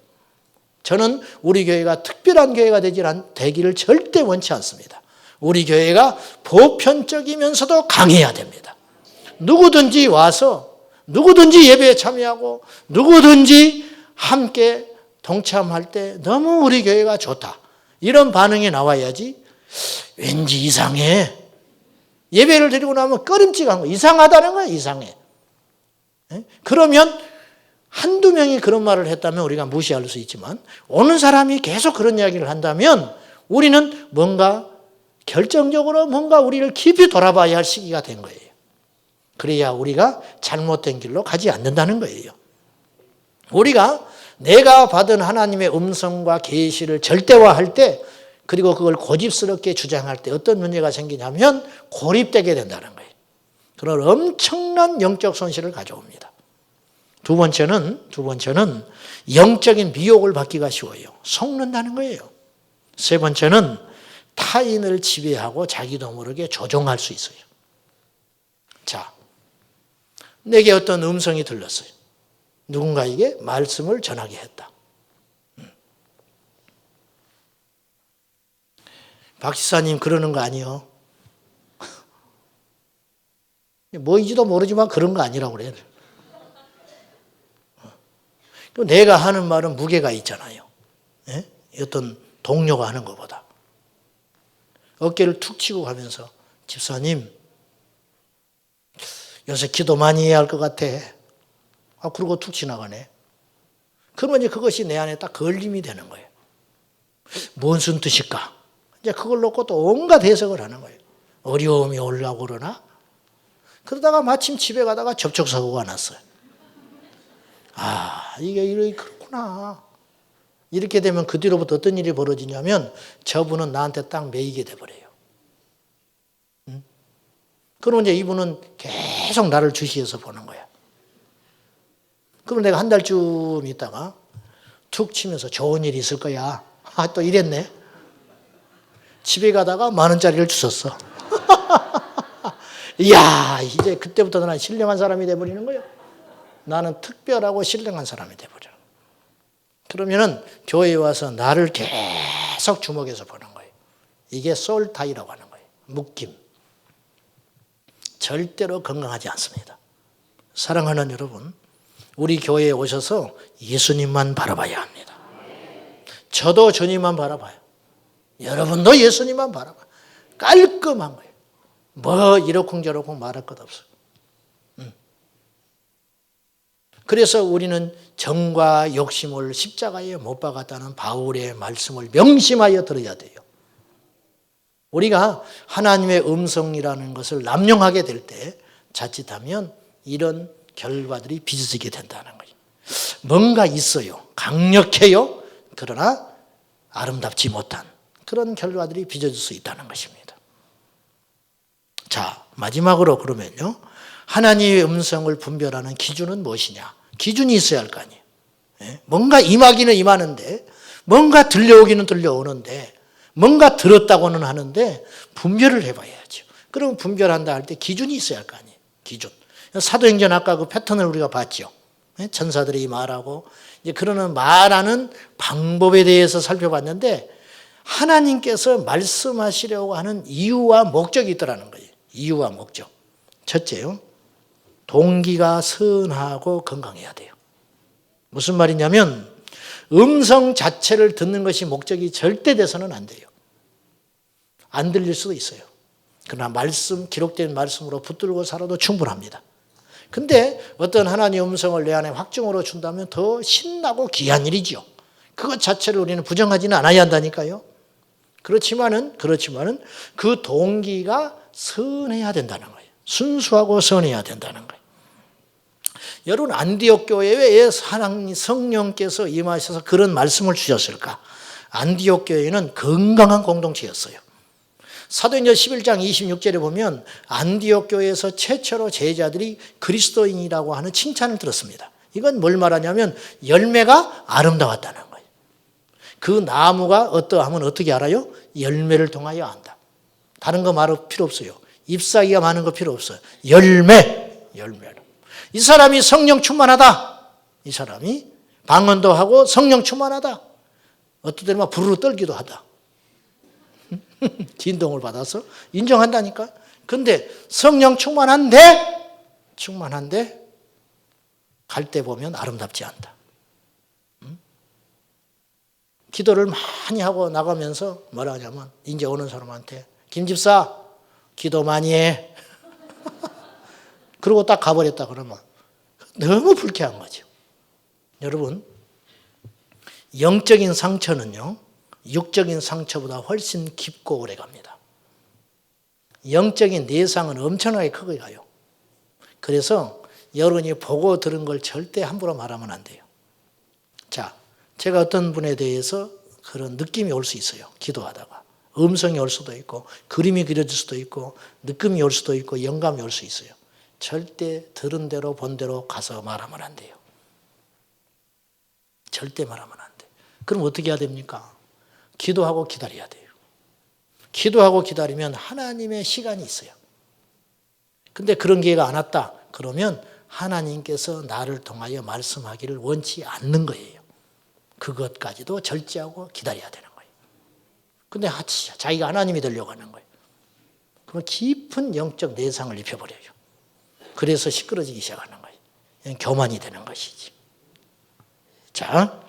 저는 우리 교회가 특별한 교회가 되기를 절대 원치 않습니다. 우리 교회가 보편적이면서도 강해야 됩니다. 누구든지 와서 누구든지 예배에 참여하고 누구든지 함께 동참할 때 너무 우리 교회가 좋다. 이런 반응이 나와야지 왠지 이상해. 예배를 드리고 나면 꺼림칙한 거 이상하다는 거야. 이상해. 그러면 한두 명이 그런 말을 했다면 우리가 무시할 수 있지만 오는 사람이 계속 그런 이야기를 한다면 우리는 뭔가 결정적으로 뭔가 우리를 깊이 돌아봐야 할 시기가 된 거예요. 그래야 우리가 잘못된 길로 가지 않는다는 거예요. 우리가 내가 받은 하나님의 음성과 계시를 절대화할 때 그리고 그걸 고집스럽게 주장할 때 어떤 문제가 생기냐면 고립되게 된다는 거예요. 그런 엄청난 영적 손실을 가져옵니다. 두 번째는 영적인 미혹을 받기가 쉬워요. 속는다는 거예요. 세 번째는 타인을 지배하고 자기도 모르게 조종할 수 있어요. 자, 내게 어떤 음성이 들렸어요. 누군가에게 말씀을 전하게 했다. 박지사님 그러는 거 아니요. 뭐인지도 모르지만 그런 거 아니라고 그래요. 내가 하는 말은 무게가 있잖아요. 예? 어떤 동료가 하는 것보다. 어깨를 툭 치고 가면서 집사님 요새 기도 많이 해야 할 것 같아. 그러고 툭 지나가네. 그러면 이제 그것이 내 안에 딱 걸림이 되는 거예요. 무슨 뜻일까? 이제 그걸 놓고 또 온갖 해석을 하는 거예요. 어려움이 오려고 그러나? 그러다가 마침 집에 가다가 접촉사고가 났어요. 이게 이렇게 그렇구나. 이렇게 되면 그 뒤로부터 어떤 일이 벌어지냐면 저분은 나한테 딱 매이게 돼버려요. 그러면 이제 이분은 계속 나를 주시해서 보는 거야. 그럼 내가 한 달쯤 있다가 툭 치면서 좋은 일이 있을 거야. 또 이랬네. 집에 가다가 10,000원짜리를 주셨어. 이야, 이제 그때부터 나는 신령한 사람이 돼버리는 거예요. 나는 특별하고 신령한 사람이 돼버려. 그러면은 교회에 와서 나를 계속 주목해서 보는 거예요. 이게 소울타이라고 하는 거예요. 묶임. 절대로 건강하지 않습니다. 사랑하는 여러분, 우리 교회에 오셔서 예수님만 바라봐야 합니다. 저도 주님만 바라봐요. 여러분도 예수님만 바라봐요. 깔끔한 거예요. 뭐 이러쿵저러쿵 말할 것 없어요. 그래서 우리는 정과 욕심을 십자가에 못 박았다는 바울의 말씀을 명심하여 들어야 돼요. 우리가 하나님의 음성이라는 것을 남용하게 될 때 자칫하면 이런 결과들이 빚어지게 된다는 거예요. 뭔가 있어요. 강력해요. 그러나 아름답지 못한 그런 결과들이 빚어질 수 있다는 것입니다. 자, 마지막으로 그러면요. 하나님의 음성을 분별하는 기준은 무엇이냐? 기준이 있어야 할 거 아니에요. 뭔가 임하기는 임하는데 뭔가 들려오기는 들려오는데 뭔가 들었다고는 하는데 분별을 해봐야죠. 그럼 분별한다 할 때 기준이 있어야 할 거 아니에요. 기준. 사도행전 아까 그 패턴을 우리가 봤죠. 천사들이 말하고 이제 그러는 말하는 방법에 대해서 살펴봤는데 하나님께서 말씀하시려고 하는 이유와 목적이 있더라는 거예요. 이유와 목적. 첫째요. 동기가 선하고 건강해야 돼요. 무슨 말이냐면 음성 자체를 듣는 것이 목적이 절대 돼서는 안 돼요. 안 들릴 수도 있어요. 그러나 말씀, 기록된 말씀으로 붙들고 살아도 충분합니다. 근데 어떤 하나님의 음성을 내 안에 확증으로 준다면 더 신나고 귀한 일이죠. 그것 자체를 우리는 부정하지는 않아야 한다니까요. 그렇지만은 그 동기가 선해야 된다는 거예요. 순수하고 선해야 된다는 거예요. 여러분 안디옥 교회에 왜 하나님 성령께서 임하셔서 그런 말씀을 주셨을까? 안디옥 교회는 건강한 공동체였어요. 사도행전 11장 26절에 보면 안디옥 교회에서 최초로 제자들이 그리스도인이라고 하는 칭찬을 들었습니다. 이건 뭘 말하냐면 열매가 아름다웠다는 거예요. 그 나무가 어떠하면 어떻게 알아요? 열매를 통하여 안다. 다른 거 말할 필요 없어요. 잎사귀가 많은 거 필요 없어요. 열매로. 이 사람이 성령 충만하다. 이 사람이 방언도 하고 성령 충만하다. 어떤 때는 막 부르르 떨기도 하다. 진동을 받아서 인정한다니까. 근데 성령 충만한데 갈 때 보면 아름답지 않다. 기도를 많이 하고 나가면서 뭐라 하냐면 이제 오는 사람한테 김 집사 기도 많이 해. 그러고 딱 가버렸다 그러면 너무 불쾌한 거죠. 여러분 영적인 상처는요. 육적인 상처보다 훨씬 깊고 오래 갑니다. 영적인 내상은 엄청나게 크게 가요. 그래서 여러분이 보고 들은 걸 절대 함부로 말하면 안 돼요. 자, 제가 어떤 분에 대해서 그런 느낌이 올 수 있어요. 기도하다가. 음성이 올 수도 있고 그림이 그려질 수도 있고 느낌이 올 수도 있고 영감이 올 수 있어요. 절대 들은 대로 본 대로 가서 말하면 안 돼요. 절대 말하면 안 돼. 그럼 어떻게 해야 됩니까? 기도하고 기다려야 돼요. 기도하고 기다리면 하나님의 시간이 있어요. 근데 그런 기회가 안 왔다. 그러면 하나님께서 나를 통하여 말씀하기를 원치 않는 거예요. 그것까지도 절제하고 기다려야 되는 거예요. 근데 자기가 하나님이 되려고 하는 거예요. 그럼 깊은 영적 내상을 입혀버려요. 그래서 시끄러지기 시작하는 거예요. 교만이 되는 것이지. 자,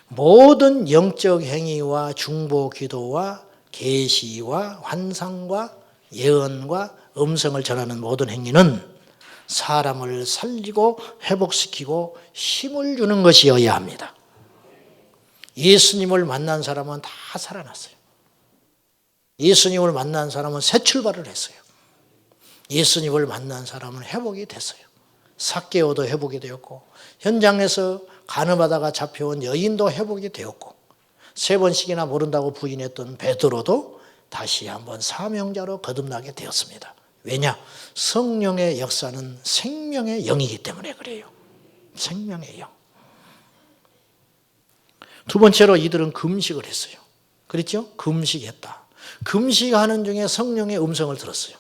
모든 영적 행위와 중보 기도와 계시와 환상과 예언과 음성을 전하는 모든 행위는 사람을 살리고 회복시키고 힘을 주는 것이어야 합니다. 예수님을 만난 사람은 다 살아났어요. 예수님을 만난 사람은 새 출발을 했어요. 예수님을 만난 사람은 회복이 됐어요. 삭개오도 회복이 되었고, 현장에서 간음하다가 잡혀온 여인도 회복이 되었고, 3번씩이나 모른다고 부인했던 베드로도 다시 한번 사명자로 거듭나게 되었습니다. 왜냐? 성령의 역사는 생명의 영이기 때문에 그래요. 생명의 영. 두 번째로 이들은 금식을 했어요. 그랬죠? 금식했다. 금식하는 중에 성령의 음성을 들었어요.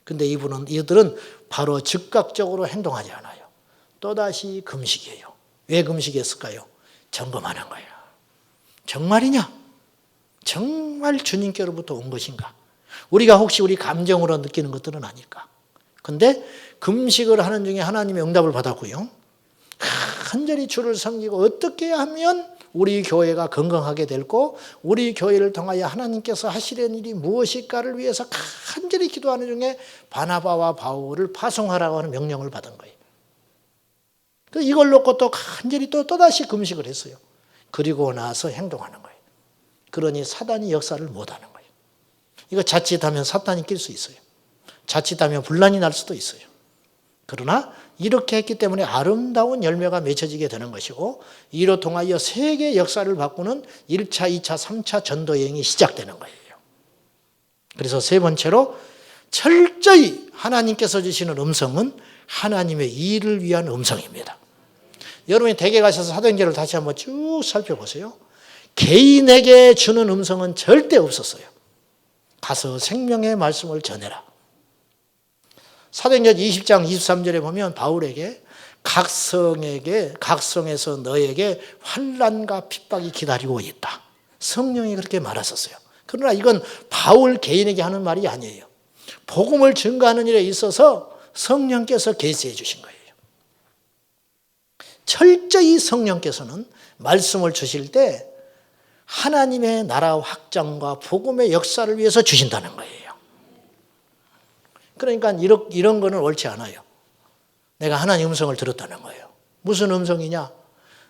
근데 이들은 바로 즉각적으로 행동하지 않아요. 또다시 금식이에요. 왜 금식했을까요? 점검하는 거예요. 정말이냐? 정말 주님께로부터 온 것인가? 우리가 혹시 우리 감정으로 느끼는 것들은 아닐까? 근데 금식을 하는 중에 하나님의 응답을 받았고요. 간절히 주를 섬기고 어떻게 하면 우리 교회가 건강하게 될고 우리 교회를 통하여 하나님께서 하시려는 일이 무엇일까를 위해서 간절히 기도하는 중에 바나바와 바울을 파송하라고 하는 명령을 받은 거예요. 이걸 놓고 또 간절히 또다시 금식을 했어요. 그리고 나서 행동하는 거예요. 그러니 사단이 역사를 못하는 거예요. 이거 자칫하면 사탄이 낄 수 있어요. 자칫하면 분란이 날 수도 있어요. 그러나 이렇게 했기 때문에 아름다운 열매가 맺혀지게 되는 것이고, 이로 통하여 세계 역사를 바꾸는 1차, 2차, 3차 전도 여행이 시작되는 거예요. 그래서 세 번째로 철저히 하나님께서 주시는 음성은 하나님의 일을 위한 음성입니다. 여러분이 댁에 가셔서 사도행전을 다시 한번 쭉 살펴보세요. 개인에게 주는 음성은 절대 없었어요. 가서 생명의 말씀을 전해라. 사도행전 20장 23절에 보면 바울에게 각성에서 너에게 환난과 핍박이 기다리고 있다. 성령이 그렇게 말했었어요. 그러나 이건 바울 개인에게 하는 말이 아니에요. 복음을 증거하는 일에 있어서 성령께서 계시해 주신 거예요. 철저히 성령께서는 말씀을 주실 때 하나님의 나라 확장과 복음의 역사를 위해서 주신다는 거예요. 그러니까 이런 거는 옳지 않아요. 내가 하나님 음성을 들었다는 거예요. 무슨 음성이냐?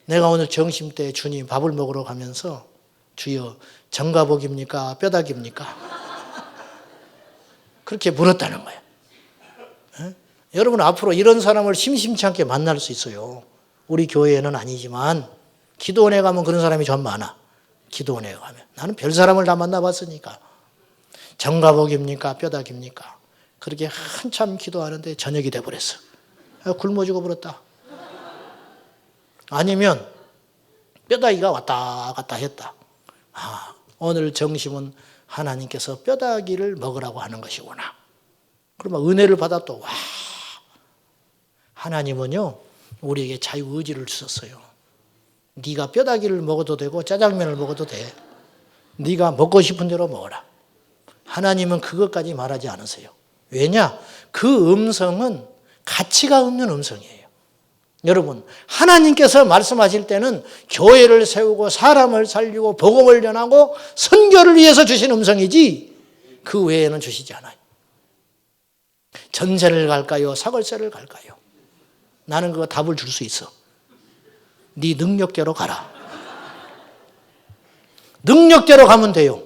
내가 오늘 점심 때 주님 밥을 먹으러 가면서 주여 정가복입니까? 뼈다귀입니까? 그렇게 물었다는 거예요. 에? 여러분 앞으로 이런 사람을 심심치 않게 만날 수 있어요. 우리 교회에는 아니지만 기도원에 가면 그런 사람이 좀 많아. 기도원에 가면. 나는 별 사람을 다 만나봤으니까. 정가복입니까? 뼈다귀입니까? 그렇게 한참 기도하는데 저녁이 돼버렸어. 굶어 죽어버렸다. 아니면 뼈다귀가 왔다 갔다 했다. 오늘 정심은 하나님께서 뼈다귀를 먹으라고 하는 것이구나. 그러면 은혜를 받아 또 와. 하나님은요 우리에게 자유의지를 주셨어요. 네가 뼈다귀를 먹어도 되고 짜장면을 먹어도 돼. 네가 먹고 싶은 대로 먹어라. 하나님은 그것까지 말하지 않으세요. 왜냐? 그 음성은 가치가 없는 음성이에요. 여러분, 하나님께서 말씀하실 때는 교회를 세우고 사람을 살리고 복음을 전하고 선교를 위해서 주신 음성이지 그 외에는 주시지 않아요. 전세를 갈까요? 사골세를 갈까요? 나는 그거 답을 줄 수 있어. 네 능력대로 가라. 능력대로 가면 돼요.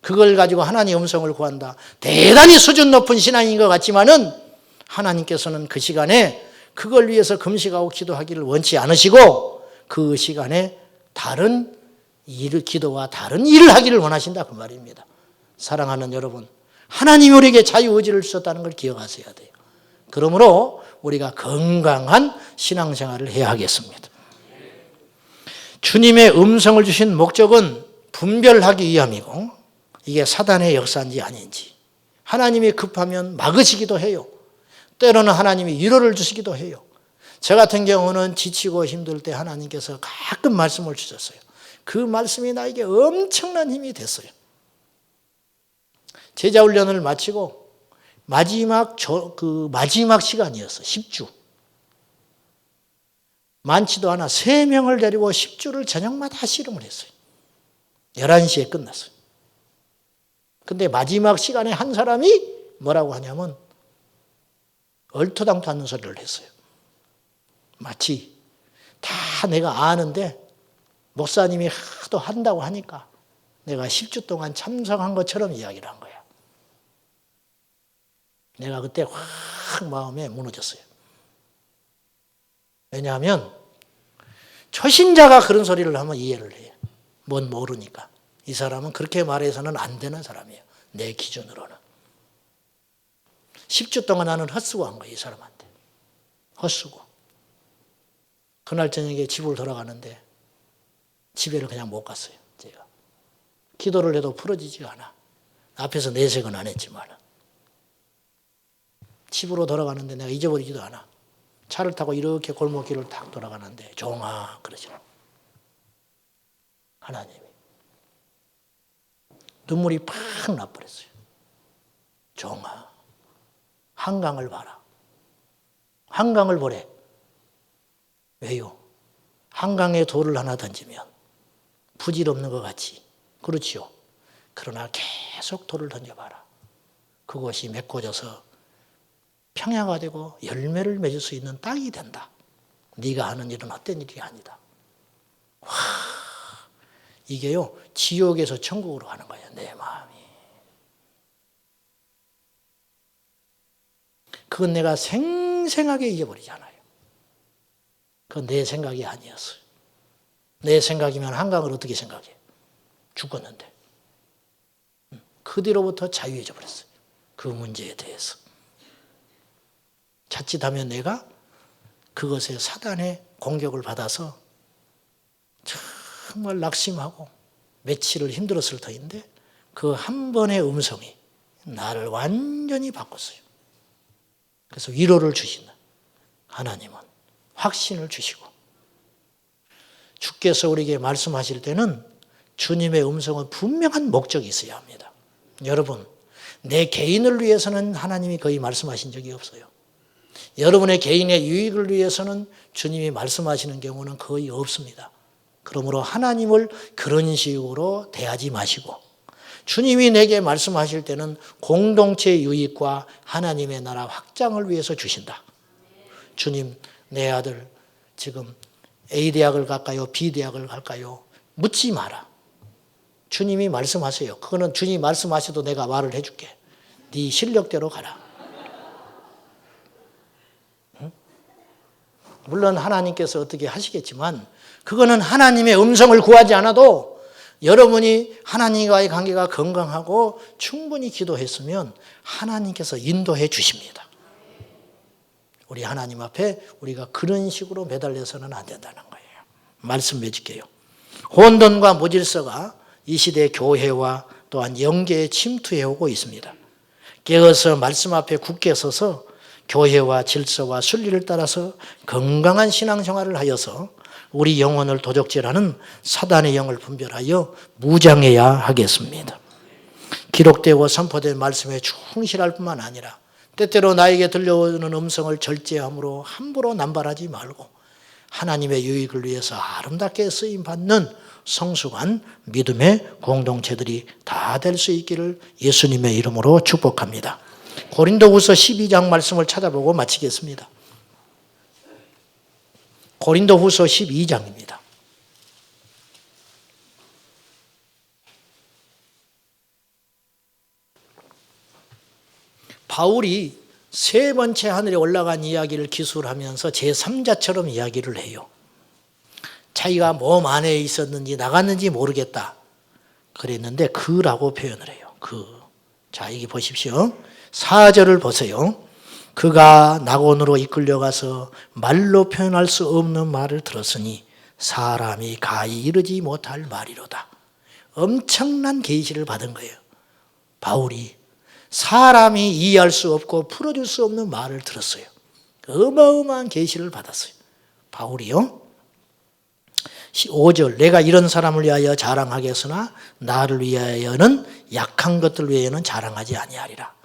그걸 가지고 하나님의 음성을 구한다. 대단히 수준 높은 신앙인 것 같지만은 하나님께서는 그 시간에 그걸 위해서 금식하고 기도하기를 원치 않으시고 그 시간에 다른 기도와 다른 일을 하기를 원하신다 그 말입니다. 사랑하는 여러분, 하나님이 우리에게 자유의지를 주셨다는 걸 기억하셔야 돼요. 그러므로 우리가 건강한 신앙생활을 해야 하겠습니다. 주님의 음성을 주신 목적은 분별하기 위함이고 이게 사단의 역사인지 아닌지 하나님이 급하면 막으시기도 해요. 때로는 하나님이 위로를 주시기도 해요. 저 같은 경우는 지치고 힘들 때 하나님께서 가끔 말씀을 주셨어요. 그 말씀이 나에게 엄청난 힘이 됐어요. 제자 훈련을 마치고 마지막 시간이었어. 10주. 많지도 않아 3명을 데리고 10주를 저녁마다 씨름을 했어요. 11시에 끝났어요. 근데 마지막 시간에 한 사람이 뭐라고 하냐면 얼토당토 않는 소리를 했어요. 마치 다 내가 아는데 목사님이 하도 한다고 하니까 내가 10주 동안 참석한 것처럼 이야기를 한 거야. 내가 그때 확 마음에 무너졌어요. 왜냐하면 초신자가 그런 소리를 하면 이해를 해요. 뭔 모르니까. 이 사람은 그렇게 말해서는 안 되는 사람이에요. 내 기준으로는. 10주 동안 나는 헛수고 한 거예요. 이 사람한테. 헛수고. 그날 저녁에 집을 돌아가는데 집에를 그냥 못 갔어요. 제가. 기도를 해도 풀어지지가 않아. 앞에서 내색은 안 했지만. 집으로 돌아가는데 내가 잊어버리지도 않아. 차를 타고 이렇게 골목길을 탁 돌아가는데 종아 그러죠. 하나님이. 눈물이 팍 나버렸어요. 종아 한강을 봐라. 한강을 보래. 왜요? 한강에 돌을 하나 던지면 부질없는 것 같지. 그렇지요. 그러나 계속 돌을 던져봐라. 그것이 메꿔져서 평야가 되고 열매를 맺을 수 있는 땅이 된다. 네가 하는 일은 헛된 일이 아니다. 와, 이게요 지옥에서 천국으로 가는 거예요. 내 마음이. 그건 내가 생생하게 잊어버리잖아요. 그건 내 생각이 아니었어요. 내 생각이면 한강을 어떻게 생각해? 죽었는데. 그 뒤로부터 자유해져 버렸어요. 그 문제에 대해서. 자칫하면 내가 그것에 사단의 공격을 받아서 정말 낙심하고 며칠을 힘들었을 터인데 그 한 번의 음성이 나를 완전히 바꿨어요. 그래서 위로를 주시는 하나님은 확신을 주시고 주께서 우리에게 말씀하실 때는 주님의 음성은 분명한 목적이 있어야 합니다. 여러분, 내 개인을 위해서는 하나님이 거의 말씀하신 적이 없어요. 여러분의 개인의 유익을 위해서는 주님이 말씀하시는 경우는 거의 없습니다. 그러므로 하나님을 그런 식으로 대하지 마시고 주님이 내게 말씀하실 때는 공동체 유익과 하나님의 나라 확장을 위해서 주신다. 주님, 내 아들 지금 A대학을 갈까요? B대학을 갈까요? 묻지 마라. 주님이 말씀하세요. 그거는 주님이 말씀하셔도 내가 말을 해줄게. 네 실력대로 가라. 물론 하나님께서 어떻게 하시겠지만 그거는 하나님의 음성을 구하지 않아도 여러분이 하나님과의 관계가 건강하고 충분히 기도했으면 하나님께서 인도해 주십니다. 우리 하나님 앞에 우리가 그런 식으로 매달려서는 안 된다는 거예요. 말씀 맺을게요. 혼돈과 무질서가 이 시대 교회와 또한 영계에 침투해 오고 있습니다. 깨어서 말씀 앞에 굳게 서서 교회와 질서와 순리를 따라서 건강한 신앙생활을 하여서 우리 영혼을 도적질하는 사단의 영을 분별하여 무장해야 하겠습니다. 기록되고 선포된 말씀에 충실할 뿐만 아니라 때때로 나에게 들려오는 음성을 절제함으로 함부로 남발하지 말고 하나님의 유익을 위해서 아름답게 쓰임받는 성숙한 믿음의 공동체들이 다 될 수 있기를 예수님의 이름으로 축복합니다. 고린도후서 12장 말씀을 찾아보고 마치겠습니다. 고린도후서 12장입니다. 바울이 세 번째 하늘에 올라간 이야기를 기술하면서 제3자처럼 이야기를 해요. 자기가 몸 안에 있었는지 나갔는지 모르겠다 그랬는데 그라고 표현을 해요. 그. 자, 여기 보십시오. 4절을 보세요. 그가 낙원으로 이끌려가서 말로 표현할 수 없는 말을 들었으니 사람이 가히 이르지 못할 말이로다. 엄청난 계시를 받은 거예요. 바울이 사람이 이해할 수 없고 풀어줄 수 없는 말을 들었어요. 어마어마한 계시를 받았어요. 바울이요. 5절 내가 이런 사람을 위하여 자랑하겠으나 나를 위하여는 약한 것들 외에는 자랑하지 아니하리라.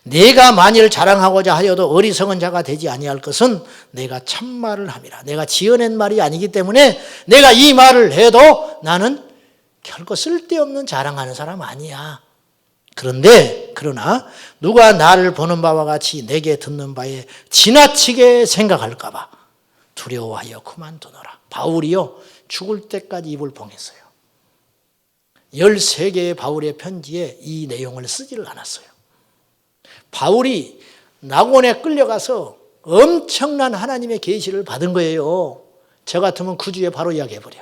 내가 만일 자랑하고자 하여도 어리석은 자가 되지 아니할 것은 내가 참말을 함이라. 내가 지어낸 말이 아니기 때문에 내가 이 말을 해도 나는 결코 쓸데없는 자랑하는 사람 아니야. 그러나 누가 나를 보는 바와 같이 내게 듣는 바에 지나치게 생각할까 봐 두려워하여 그만두노라. 바울이요 죽을 때까지 입을 봉했어요. 13개의 바울의 편지에 이 내용을 쓰지를 않았어요. 바울이 낙원에 끌려가서 엄청난 하나님의 계시를 받은 거예요. 저 같으면 그 주에 바로 이야기해버려.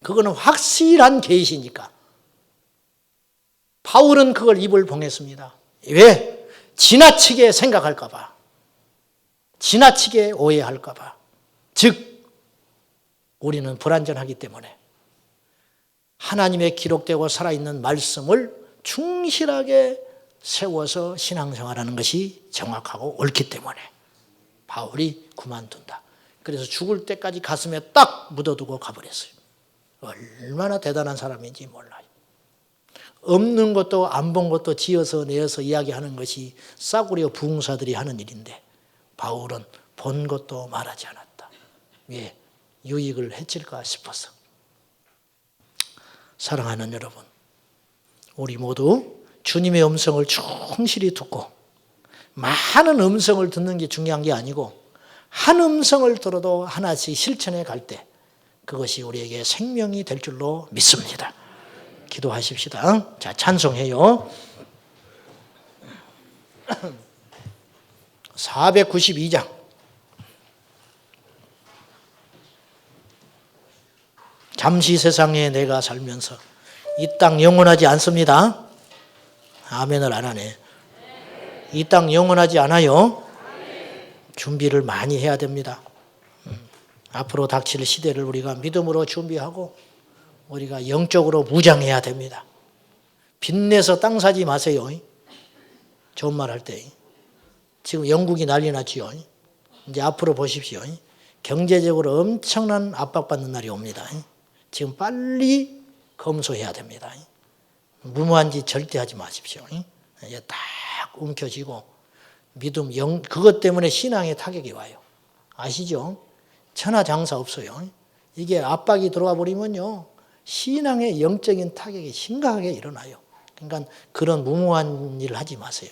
그거는 확실한 계시니까. 바울은 그걸 입을 봉했습니다. 왜? 지나치게 생각할까 봐. 지나치게 오해할까 봐. 즉 우리는 불완전하기 때문에 하나님의 기록되고 살아있는 말씀을 충실하게 세워서 신앙생활하는 것이 정확하고 옳기 때문에 바울이 그만둔다. 그래서 죽을 때까지 가슴에 딱 묻어두고 가버렸어요. 얼마나 대단한 사람인지 몰라요. 없는 것도 안 본 것도 지어서 내어서 이야기하는 것이 싸구려 부흥사들이 하는 일인데 바울은 본 것도 말하지 않았다. 왜? 유익을 해칠까 싶어서. 사랑하는 여러분, 우리 모두 주님의 음성을 충실히 듣고 많은 음성을 듣는 게 중요한 게 아니고 한 음성을 들어도 하나씩 실천해 갈 때 그것이 우리에게 생명이 될 줄로 믿습니다. 기도하십시다. 자, 찬송해요. 492장. 잠시 세상에 내가 살면서 이 땅 영원하지 않습니다. 아멘을 안 하네. 이 땅 영원하지 않아요. 준비를 많이 해야 됩니다. 앞으로 닥칠 시대를 우리가 믿음으로 준비하고 우리가 영적으로 무장해야 됩니다. 빚내서 땅 사지 마세요. 좋은 말 할 때. 지금 영국이 난리 났지요. 이제 앞으로 보십시오. 경제적으로 엄청난 압박받는 날이 옵니다. 지금 빨리 검소해야 됩니다. 무모한 짓 절대 하지 마십시오. 이제 딱 움켜쥐고 믿음, 그것 때문에 신앙에 타격이 와요. 아시죠? 천하장사 없어요. 이게 압박이 들어와 버리면요. 신앙의 영적인 타격이 심각하게 일어나요. 그러니까 그런 무모한 일을 하지 마세요.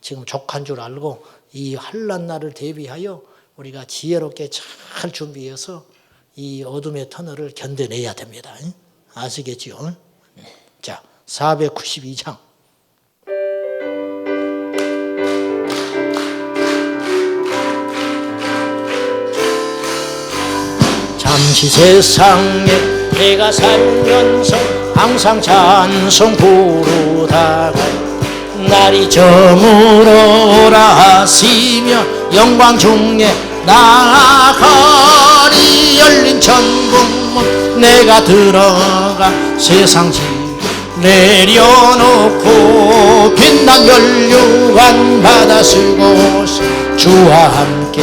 지금 족한 줄 알고 이 환난 날을 대비하여 우리가 지혜롭게 잘 준비해서 이 어둠의 터널을 견뎌내야 됩니다. 아시겠죠? 자, 492장. 잠시 세상에 내가 살면서 항상 찬송 부르다가 날이 저물어 오라 하시며 영광 중에 나아가리. 열린 천국문 내가 들어가 세상 집 내려놓고 빛난 멸류관 받아 쓰고 주와 함께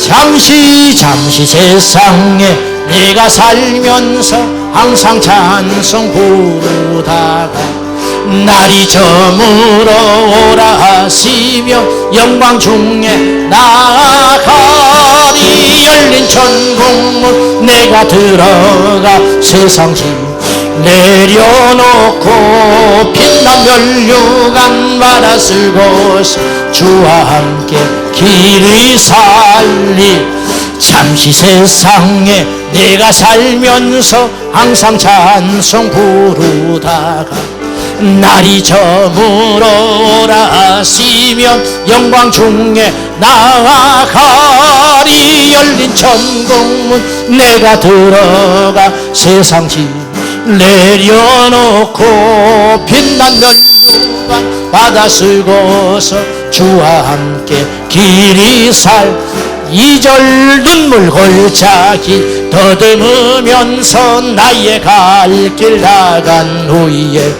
잠시 세상에 내가 살면서 항상 찬송 부르다가 날이 저물어 오라 하시며 영광 중에 나아가리. 열린 천국문 내가 들어가 세상 집 내려놓고 빛난 멸류관 받아 쓰고 주와 함께 길이 살리. 잠시 세상에 내가 살면서 항상 찬송 부르다가 날이 저물어 오라 하시면 영광 중에 나아가리. 열린 천국문 내가 들어가 세상 집 내려놓고 빛난 멸류관 받아 쓰고서 주와 함께 길이 살. 2절 눈물 골짜기 더듬으면서 나의 갈 길 나간 후에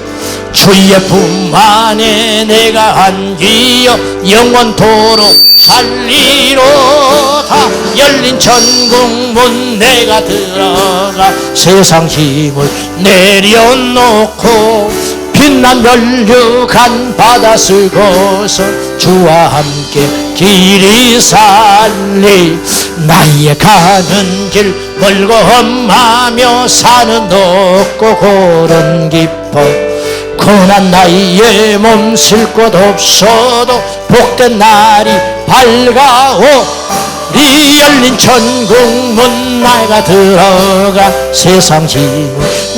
주의 품 안에 내가 안기어 영원토록 살리로다. 열린 천국문 내가 들어가 세상 힘을 내려놓고 빛난 멸류관 바다 쓰고서 주와 함께 길이 살리. 나의 가는 길 멀고 험하며 산은 높고 골은 깊어 고난 나의 몸 쉴 곳 없어도 복된 날이 밝아오리. 열린 천국문 내가 들어가 세상 힘을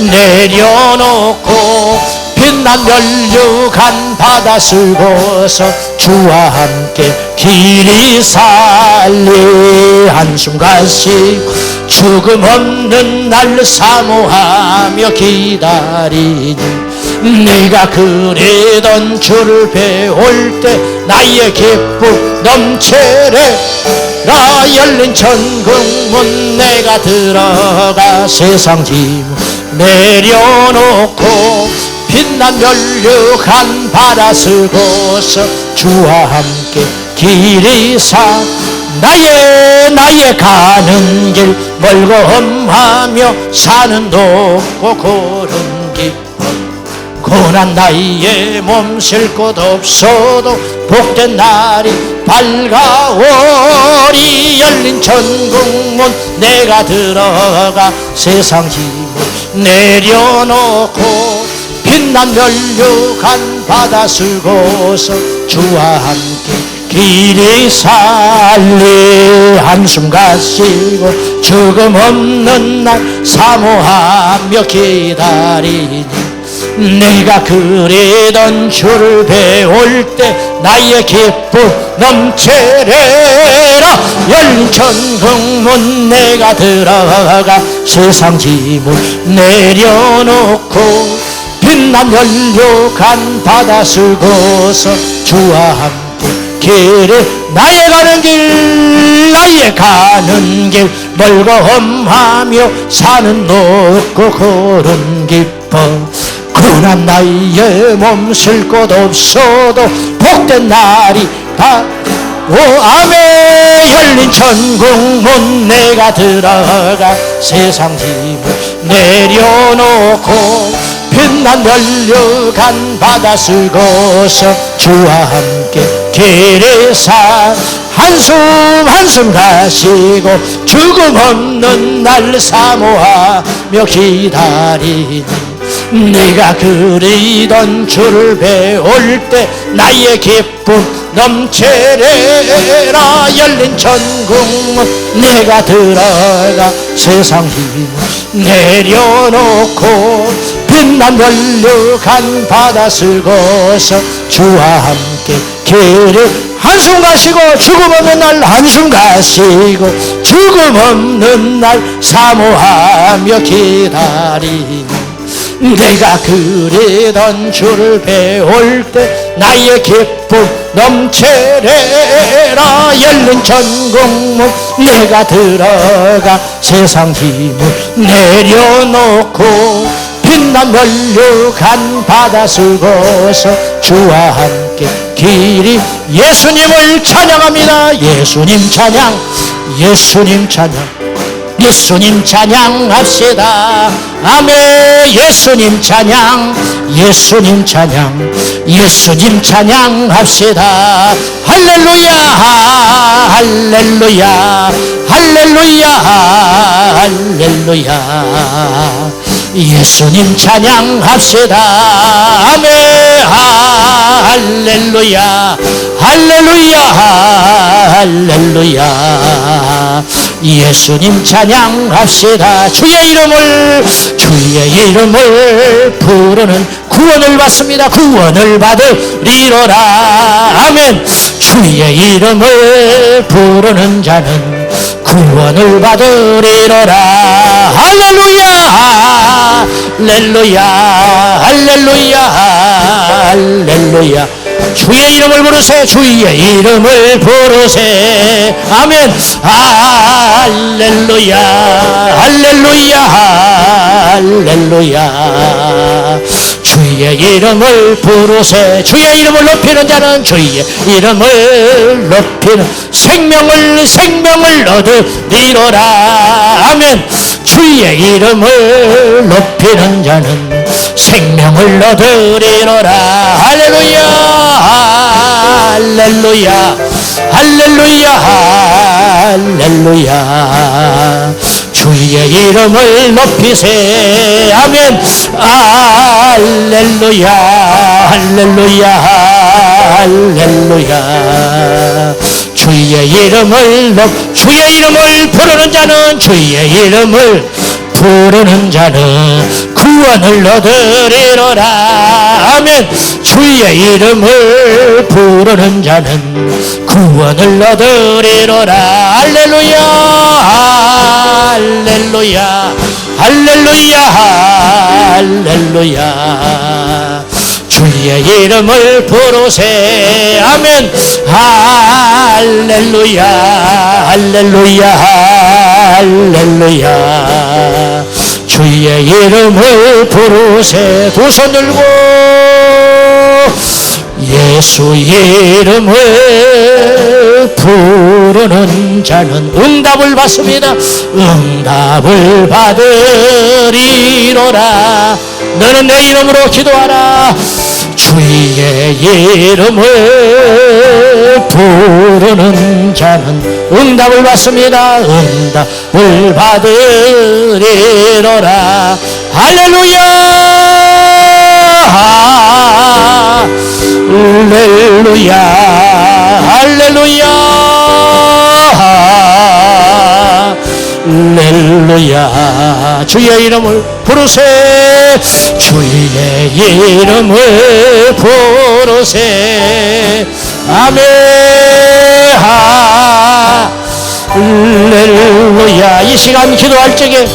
내려놓고 빛난 멸류관 바다 쓰고서 주와 함께 길이 살리. 한숨 가시고 죽음 없는 날 사모하며 기다리니 네가 그리던 주를 배울 때 나의 기쁨 넘치리라. 열린 천국문 내가 들어가 세상 짐 내려놓고 빛난 멸류관 바다 쓰고서 주와 함께 길이 사. 나의 가는 길 멀고 험하며 산은 높고 골은 깊어 고난 나의 몸 쉴 곳 없어도 복된 날이 밝아오리. 열린 천국문 내가 들어가 세상 힘을 내려놓고 빛난 멸류관 바다 쓰고서 주와 함께 길이 살리. 한숨 가시고 죽음 없는 날 사모하며 기다리니 내가 그리던 주를 배울 때 나의 기쁨 넘치리라. 열린 천국문 내가 들어가 세상 짐을 내려놓고 빛난 멸류관 바다 쓰고서 주와 함께 길을. 나의 가는 길 멀고 험하며 산은 높고 골은 깊어 고난 나의 몸 쉴 곳 없어도 복된 날이 오 아멘. 열린 천국문 내가 들어가 세상 힘을 내려놓고 빛난 멸류관 바다 쓰고서 주와 함께 길이 사. 한숨 가시고 죽음 없는 날 사모하며 기다리니 네가 그리던 주를 배울 때 나의 기쁨 넘치리라. 열린 천국문 내가 들어가 세상 힘을 내려놓고 빛난 멸류관 바다 쓰고서 주와 함께 길을. 한숨 가시고 죽음 없는 날 한숨 가시고 죽음 없는 날 사모하며 기다리니 내가 그리던 주를 배울 때 나의 기쁨 넘치리라. 열린 천국문 내가 들어가 세상 힘을 내려놓고 빛난 멸류관 바다 쓰고서 주와 함께 길이. 예수님을 찬양합니다. 예수님 찬양, 예수님 찬양, 예수님 찬양합시다. 아멘. 예수님 찬양, 예수님 찬양, 예수님 찬양합시다. 할렐루야, 할렐루야, 할렐루야, 할렐루야. 예수님 찬양합시다. 아멘. 할렐루야, 할렐루야, 할렐루야. 예수님 찬양합시다. 주의 이름을 부르는 구원을 받습니다. 구원을 받으리로라. 아멘. 주의 이름을 부르는 자는 구원을 받으리로라. 할렐루야, 할렐루야, 할렐루야, 할렐루야. 주의 이름을 부르세. 주의 이름을 부르세. 아멘. 할렐루야 할렐루야 할렐루야. 주의 이름을 부르세. 주의 이름을 높이는 자는 주의 이름을 높이는 생명을 얻으리로라. 아멘. 주의 이름을 높이는 자는 생명을 얻으리로라. 할렐루야 할렐루야 할렐루야 할렐루야. 주의 이름을 높이세. 아멘. 할렐루야 할렐루야 할렐루야. 주의 이름을 주의 이름을 부르는 자는 주의 이름을 부르는 자는 구원을 얻으리로라. 아멘. 주의 이름을 부르는 자는 구원을 얻으리로라. 할렐루야 할렐루야 할렐루야 할렐루야. 주의 이름을 부르세. 아멘. 할렐루야 할렐루야 할렐루야. 주의 이름을 부르세. 두 손 들고 예수 이름을 부르는 자는 응답을 받습니다. 응답을 받으리로라. 너는 내 이름으로 기도하라. 주의 이름을 부르는 자는 응답을 받습니다. 응답을 받으리로라. 할렐루야 할렐루야 할렐루야 할렐루야. 주의 이름을 부르세. 주의 이름을 부르세. 아멘. 할렐루야. 이 시간 기도할 적에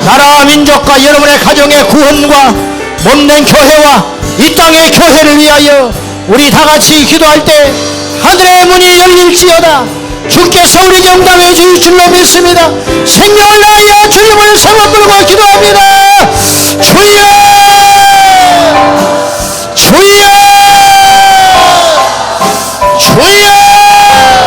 나라 민족과 여러분의 가정의 구원과 몸된 교회와 이 땅의 교회를 위하여 우리 다같이 기도할 때 하늘의 문이 열릴지어다. 주께서 우리에게 응답해 주실 줄로 믿습니다. 생명을 다하여 주님을 성을 부르고 기도합니다.